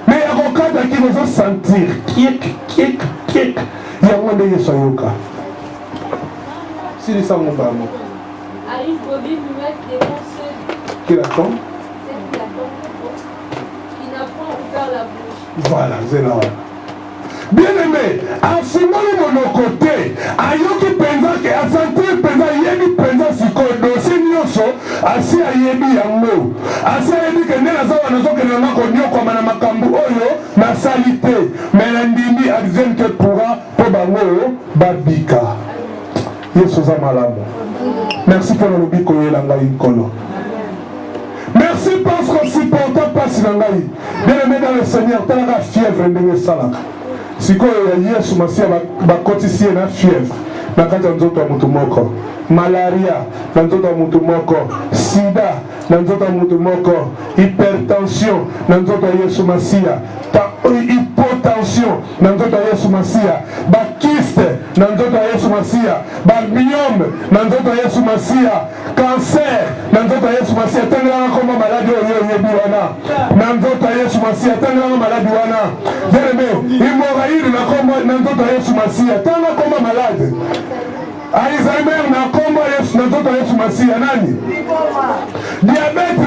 mais ya kokata ki nozo sentir kiek yango nde yesu ayoka silisango bango arrive Bobby lui mettre devant ceux qui l'attend qui n'a pas ouvert la bouche. Voilà, c'est là. Bien aimé, afimali monoko te ayoki penza ke asentir penza yebi penza sikoyo dossier nyonso asi ayebi yango asi ayebi ke nde naza wana nazokende nanga konyokoma na makambo oyo nasali te mais na ndimi advienne que pourra mpo bango babika yesu oza malamu. Merci mpo nalobi koyela ngai nkolo. Merci parce qu'on supporte pas si nangai. Bien aimé dans le Seigneur, t'as la fièvre ndenge salaka. Sikoyo ya Yesu Masia bakotisi na fièvre. Na kati ya nzoto ya mutu moko. Malaria na nzoto ya mutu moko. Sida na nzoto ya mutu moko. Hypertension na nzoto ya Yesu Masia. Hypotension na nzoto ya Yesu Masia. Bakiste na nzoto ya Yesu Masia. Myome na nzoto ya Yesu Masia. Cancer na nzoto ya Yesu Masia. Tangela koma maladi oyo yebi wana. Na nzoto ya Yesu Masia. Tangela maladi wana. Bien-aimé, hémorroïde na nzoto ya Yesu Masia. Tanga koma malade. Alzheimer na komba Yesu na nzoto ya Yesu Masia nani? Diabète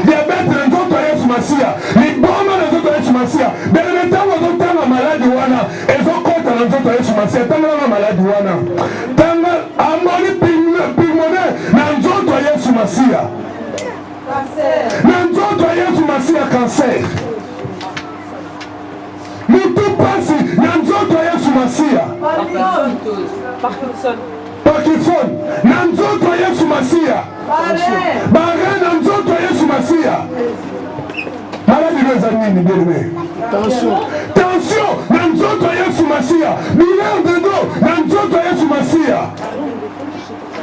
diabète na nzoto ya Yesu Masia. Liboma na nzoto ya Yesu Masia. Bien-aimé, tango zotanga maladi wana ezokota na nzoto ya Yesu Masia. Tanga maladi wana. Tanga amoni pulmonaire na nzoto ya Yesu Masia. Cancer. Na nzoto ya Yesu Masia cancer. Mutu pasi na nzoto ya Yesu Masia. Parkinson na nzoto ya Yesu Masia. Bare na nzoto ya Yesu Masia. Maladi neza nini bien-aimé? Tension na nzoto ya Yesu Masia. Douleur de dos na nzoto ya Yesu Masia.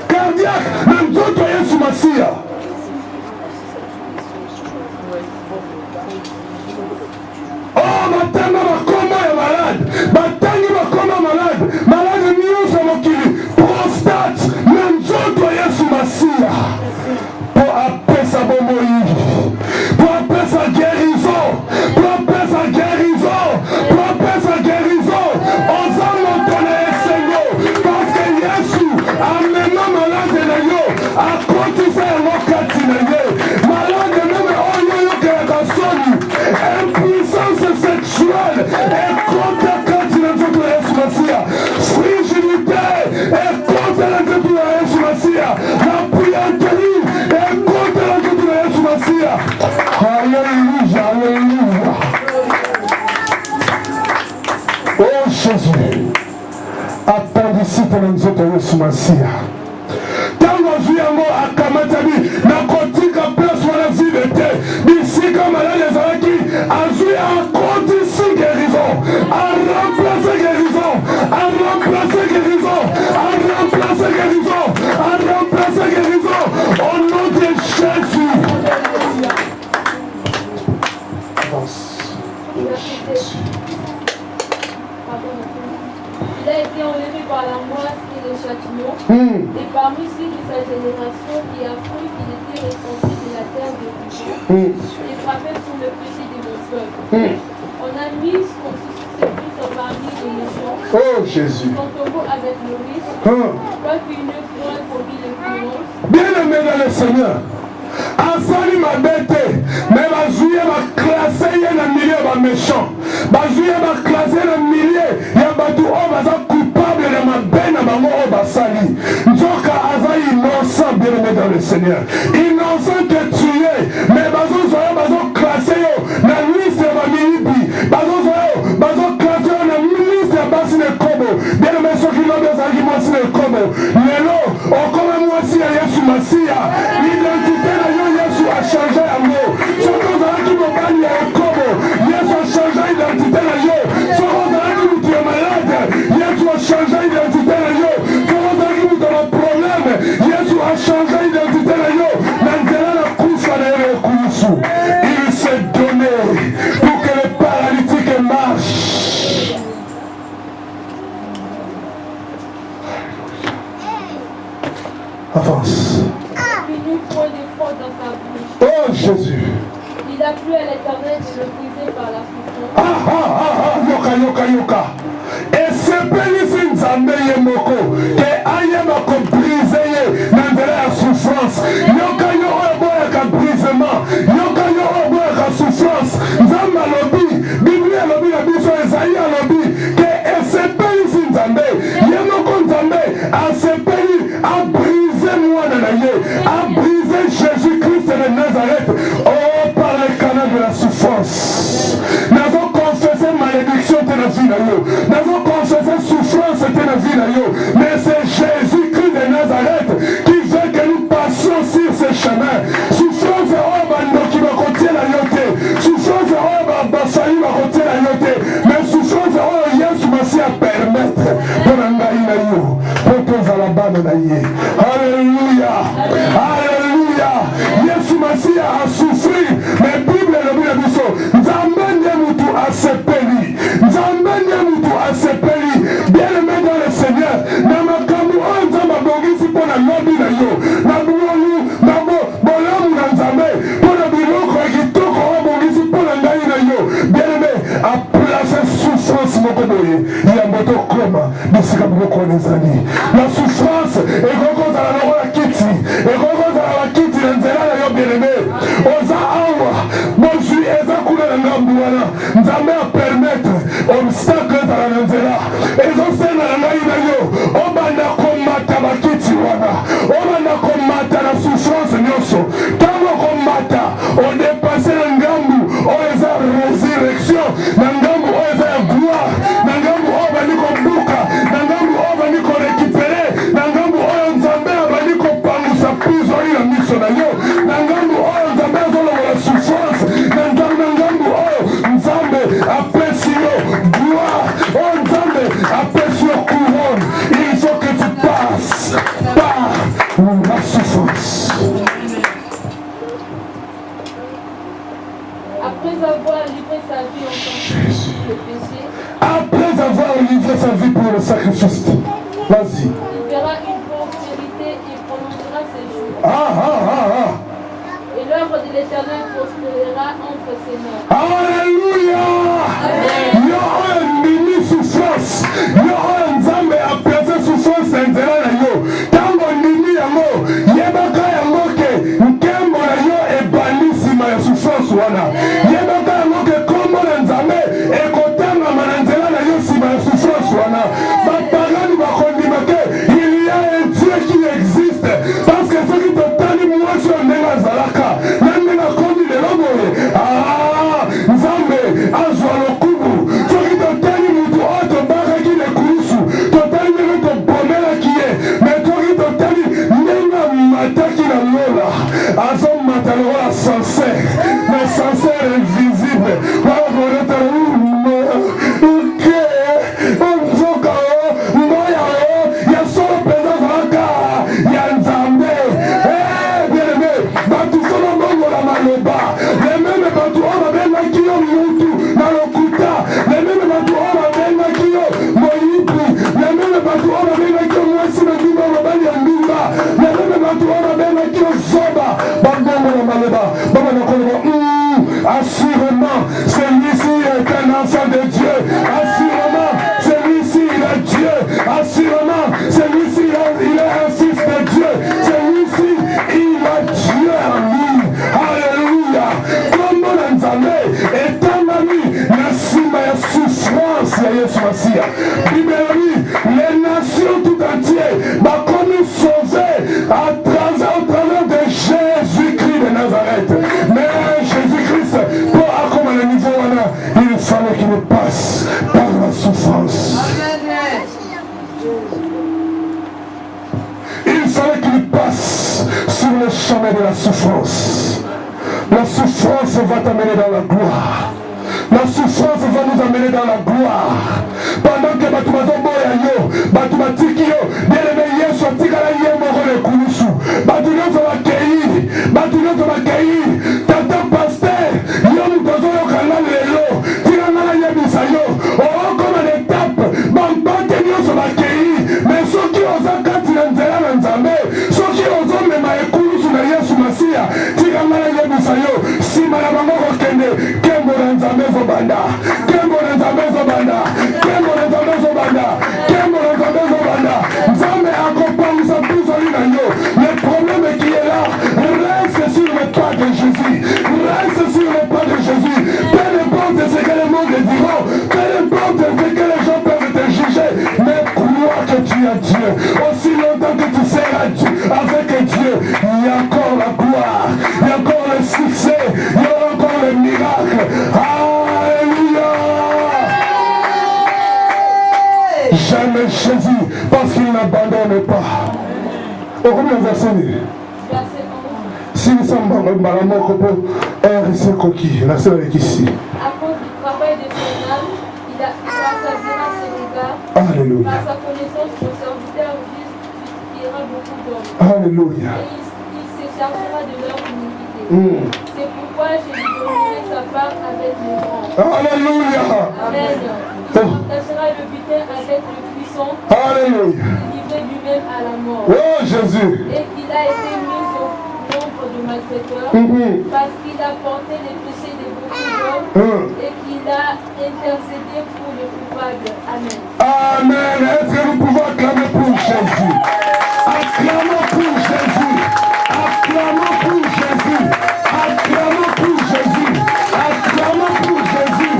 Cardiaque na nzoto ya Yesu Masia. Oh, batanga bakoma ya malade. Batangi bakoma malade. Malade nyonso mokili. Prostate na nzoto ya Yesu Masia. Po apesa bomoi. Po apesa guérison. Po apesa guérison. Po apesa guérison. Oza motone esengo. Parce que Yesu amena malade na yo. Akotisa yango appendicite na nzoto Yesu Masiya. Tango azwi yango akamatani na kotika place wana vide te. Bisika malade ezalaki azwi akotisi guérison. A remplacer guérison. A remplacer guérison. A remplacer guérison. A remplacer guérison. Au nom de Jésus. Il a été enlevé par la moite et le châtiment, et parmi ceux de sa génération qui a cru qu'il était responsable de la terre de vivants, et frappé pour le péché de mon peuple. On a mis son sepulcre parmi les méchants, son tombeau avec le riche, quoiqu'il ne point commis le violence. Bien-aimé dans le Seigneur, asali mabete mais bazouye baklasse ye na milieu ba méchant, bazouye baklasse na milieu ya bato oyo baza coupable na mabe na bango oyo basali. Nzoka aza innocent, bien-aimé dans le Seigneur, innocent que tu es, mais bazozwa yo bazoklasse yo na liste ya bamilibi, bazozwa yo bazoklasse yo na liste ya basi na ekobo. Bien-aimé soki lobi ozalaki mwasi na ekobo, lelo okoma mwasi ya Yesu Masiya, identité na yo Yesu a changé yango. Soki ozalaki mobali ya ekobo, Yesu a changé identité na yo. Soki ozalaki mutu ya malade, Yesu a changé identité na yo. Soki ozalaki mutu ya problème, Yesu a changé identité na yo. Na nzela na kufa na yo ekulusu, il s'est donné pour que les paralytiques marchent. Avance. Oh Jésus. Il a plu à l'Éternel de le briser par la souffrance. Yoka. Et c'est pénible Nzambe yemoko que ayema ko briser ye na nzela ya souffrance. Yoka yo oboya ka brisement. Yoka yo oboya ka souffrance. Nzambe alobi, Biblia alobi na biso Esaïe alobi que et c'est pénible Nzambe yemoko Nzambe a c'est pénible a briser moi na ye, a briser Jésus-Christ de Nazareth. Oh, par le canal de la souffrance. Nous avons confessé malédiction de la vie. Nous avons confessé souffrance de la vie. Mais c'est Jésus-Christ de Nazareth qui veut que nous passions sur ce chemin. Souffrance qui va continuer la yoté. Souffrance qui va continuer la yoté. Mais souffrance Yesu Masiya permettre pour l'engaïnaïo. Pour tous à la bande naïe. Alléluia. Alléluia. Yesu Masiya a souffert, mais Bible le dit à biso, Nzambe mutu asepeli, Nzambe mutu asepeli, bien-aimé dans le Seigneur, na makambo oyo Nzambe abongisi mpo na lobi na yo, na bulamu, na bolamu na Nzambe, mpo na biloko ya kitoko oyo abongisi mpo na ngai na yo, bien-aimé, aplace souffrance moko boye, yambo tokoma, bisika biloko ezali. La souffrance ekokozala lokola kiti, ekokozala bakiti na nzela na yo, bien-aimé, oza awa, bonjour, eza kuna na ngambu wana, Nzambe a permettre obstacle ezala na nzela, ezosenga na ngai na yo, obanda komata bakiti wana, obanda komata na souffrance nyonso, tango komata, odepase na ngambu, oyo eza résurrection, na ngambu oyo eza ya gloire, na ngambu oyo bandi kobuka, na ngambu oyo bandi korekipere, na ngambu oyo Nzambe abandi kopangusa prizoni na miso na yo, na ngambu oyo Nzambe azolokola souffrance, na ngambu oyo Nzambe apesi yo gloire, oyo Nzambe apesi yo couronne. Il faut que tu passes par la souffrance. Après avoir livré sa vie en tant que péché, après avoir livré sa vie pour le sacrifice, vas-y. Il verra une prospérité et prolongera ses jours. Et l'œuvre de l'Éternel prospérera entre ses mains. Alléluia. Il y aura une souffrance. Il y aura un Nzambe à placer souffrance en nzela na yo. Tango nini yango, yebaka yango ke nkembo na yo ebani sima ya souffrance wana. Yebaka yango ke kombo na Nzambe ekotangama na nzela na yo sima ya souffrance wana. Bapagani bakondima ke il y a un Dieu qui existe. Parce que ceux qui te tani mwasi wa ndenge azalaka, na ndenge akomi lelo boye, Nzambe azwa lokumu. Soki totali mutu oyo tobakaki lekulusu, totali bato oyo babengaki mwasi na ndimba mobali ya ndimba na meme bato oyo babengaki ozoba babongo na maloba baba na koloba assurément celui-ci est un enfant de Dieu, assurément celui-ci il est Dieu, assurément celui-ci il est un fils de Dieu, celui-ci il a Dieu en lui. Alléluia. Comme on Nzambe etangami na nsima ya souffrance ya Yesu Masiya. Bible les nations tout entières bakomi sauvées au travers de Jésus-Christ de Nazareth. Mais Jésus-Christ, pour accompagner le niveau, il fallait qu'il passe par la souffrance. Il fallait qu'il passe sur le chemin de la souffrance. La souffrance va t'amener dans la gloire. La souffrance va nous amener dans la gloire. Pendant que Batumazoboya yo, Batumatiki yo, bien-aimé Yesu atikala ye moko le kulusu. Batunyonso bakei, Batunyonso bakei. Tata pasteur, yo mutozo yo kala lelo. Tiranga na yebisa yo. Oh, comme une étape, bambate nyonso bakei. Mais soki oza kati na nzela na Nzambe, soki ozo mema ekulusu na Yesu Masiya, tiranga na yebisa yo. Sima na bango kokende, kembo na Nzambe zobanda, kembo na Nzambe zobanda, kembo na Nzambe zobanda, kembo na Nzambe zobanda. Nzambe akopangisa bizoli na yo. Le problème qui est là, reste sur le pas de Jésus, reste sur le pas de Jésus. Peu importe ce que le monde diront, peu importe ce que les gens peuvent te juger, mais crois que tu es Dieu. Aussi longtemps que tu seras Dieu, avec Dieu, il y a encore la gloire, il y a encore le succès, il y a encore le miracle. Alléluia. J'aime Jésus parce qu'il n'abandonne pas. Au combien de versets? Si nous sommes dans la mort, RC coquille, la seule avec ici. À cause du travail de son âme, il rassasiera ses regards. Alléluia. Par sa connaissance, le serviteur juste ira beaucoup d'hommes. Alléluia. Et il se chargera de leur iniquité. C'est pourquoi je lui donnerai sa part avec les grands. Alléluia. Amen. Il partagera le butin avec le puissant. Alléluia. Livré lui-même à la mort. Oh Jésus. Et qu'il a été mis au nombre de malfaiteurs parce qu'il a porté les péchés de beaucoup d'hommes et qu'il a intercédé pour les coupables. Amen. Amen. Est-ce que nous pouvons acclamer pour Jésus? Acclamons pour Jésus. Acclamons pour Jésus. Acclamons pour Jésus. Acclamons pour Jésus.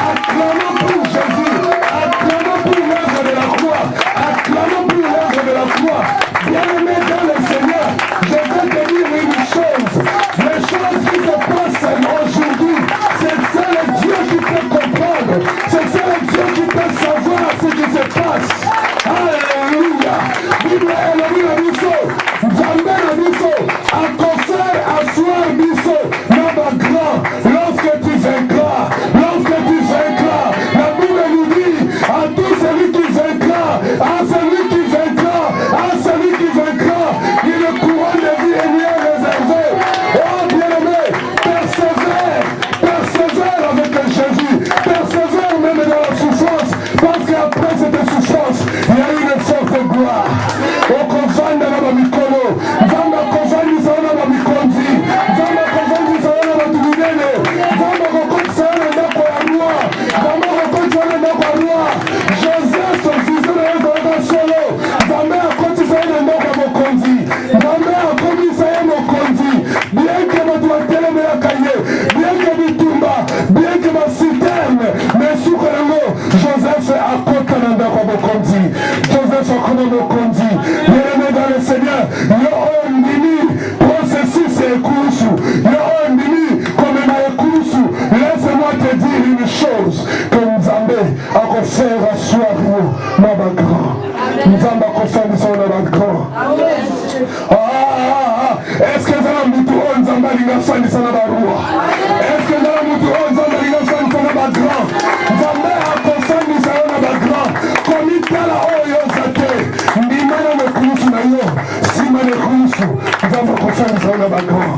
Acclamons pour Jésus. Acclamons pour l'œuvre de la croix. Acclamons pour l'œuvre de la croix. Bien-aimé dans le Seigneur, je veux te dire une chose. Les choses qui se passent aujourd'hui, c'est ça le Dieu qui peut comprendre. C'est ça le Dieu qui peut savoir ce qui se passe. Alléluia. Bible Elohim a dit ça. Nzambe a dit ça. À concert, à soir, dit ça. Notre grand, lorsque tu vaincras, la Bible nous dit à tout celui qui vaincra, à celui qui vaincra, à celui qui vaincra, une couronne de vie est bien réservée. Oh bien-aimé, persévère avec Jésus, persévère même dans la souffrance, parce qu'après cette souffrance, il y a une forte gloire. Au confine de la Mikolo, Zamba confine de la Mikonzi, Zamba confine de la Tuminene, Zamba confine de la Roi, Zamba confine de la Roi, Joseph, son fils de la Solo, Zamba confine de la Mokonzi, Zamba confine de la Mokonzi, bien que ma doitelle me la caillé, bien que Bitumba, bien que ma citerne, mais sous Joseph est à côté de la Mokonzi, Joseph est à côté de la Mokonzi. Bien-aimé dans le Seigneur, yo ondimi processus et kurusu, yo ondimi comme un kurusu. Laisse-moi te dire une chose que Nzambe a fait asseoir ma grand. Nzambe a fait son grand. Est-ce que Nzambe mutu on Nzambe linga fani sana barua? Est-ce que Nzambe mutu on Nzambe linga fani sana grand? Nzambe a confirmé sana grand. Komita la oyo zate. Ndimana me kurusu na yo. Sima ne kurusu. Nzambe a confirmé sana grand.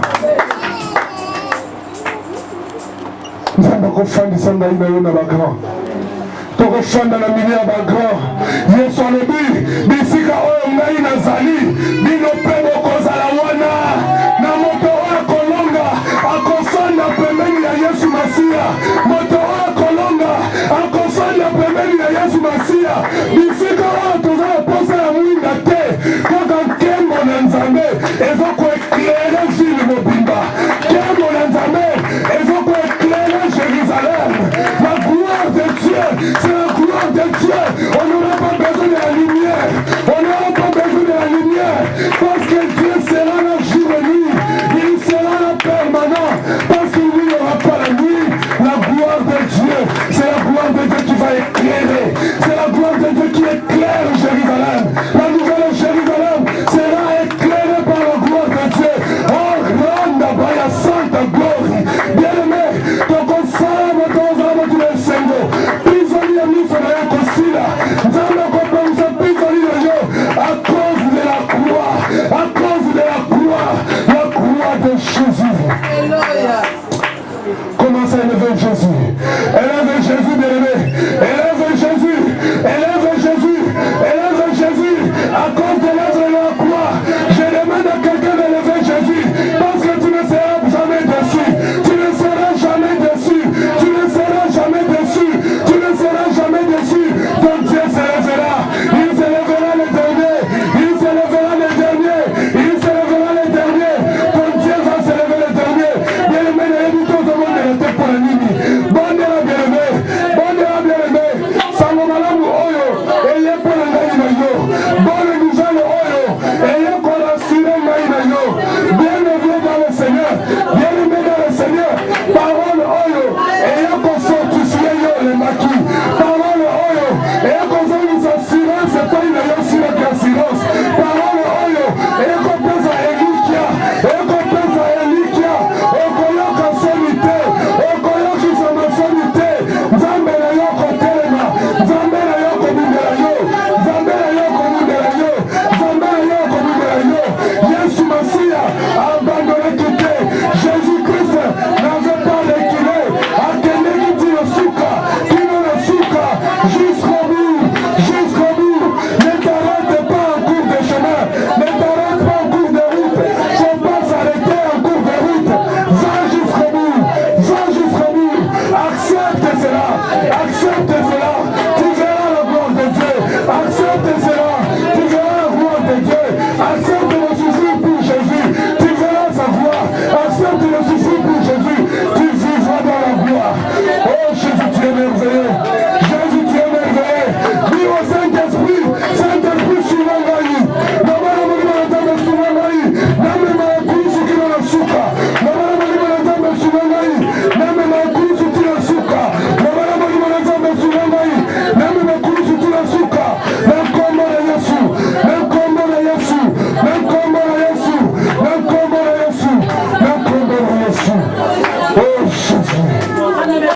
Nzambe a confirmé sana yo na grand. tokofanda na milieu ya bagrand. Yesu alobi bisika oyo ngai nazali bino mpe bokozala wana. Na moto oyo akolonga akofanda pembeni ya Yesu Masiya. Moto oyo akolonga akofanda pembeni ya Yesu Masiya. Bisika oyo tozala posa ya mwinda te. Kaka nkembo na Nzambe ezokoeklere ville mobimba. Nkembo na Nzambe ezokoeklere Jérusalem. La gloire de Dieu, c'est la gloire de Dieu. On n'aura pas besoin de la lumière. On n'aura pas besoin de la lumière. Parce que Dieu sera là jour et nuit. Il sera là permanent. Parce qu'il n'y aura pas la nuit. La gloire de Dieu, c'est la gloire de Dieu qui va éclairer. C'est la gloire de Dieu qui éclaire Jérusalem. La nouvelle Jérusalem sera éclairée par la gloire de Dieu. Oh, grande baya santa glory. Bien-aimé, ton consomme, ton âme, tu es sengo. Prisonnier, nous faisons un cosila. Nous allons comprendre ce prisonnier de Dieu à cause de la croix. À cause de la croix de Jésus. Alléluia. Commence à élever Jésus. Élève Jésus, bien-aimé. Élève Jésus. Élève Jésus. Élève Jésus. À cause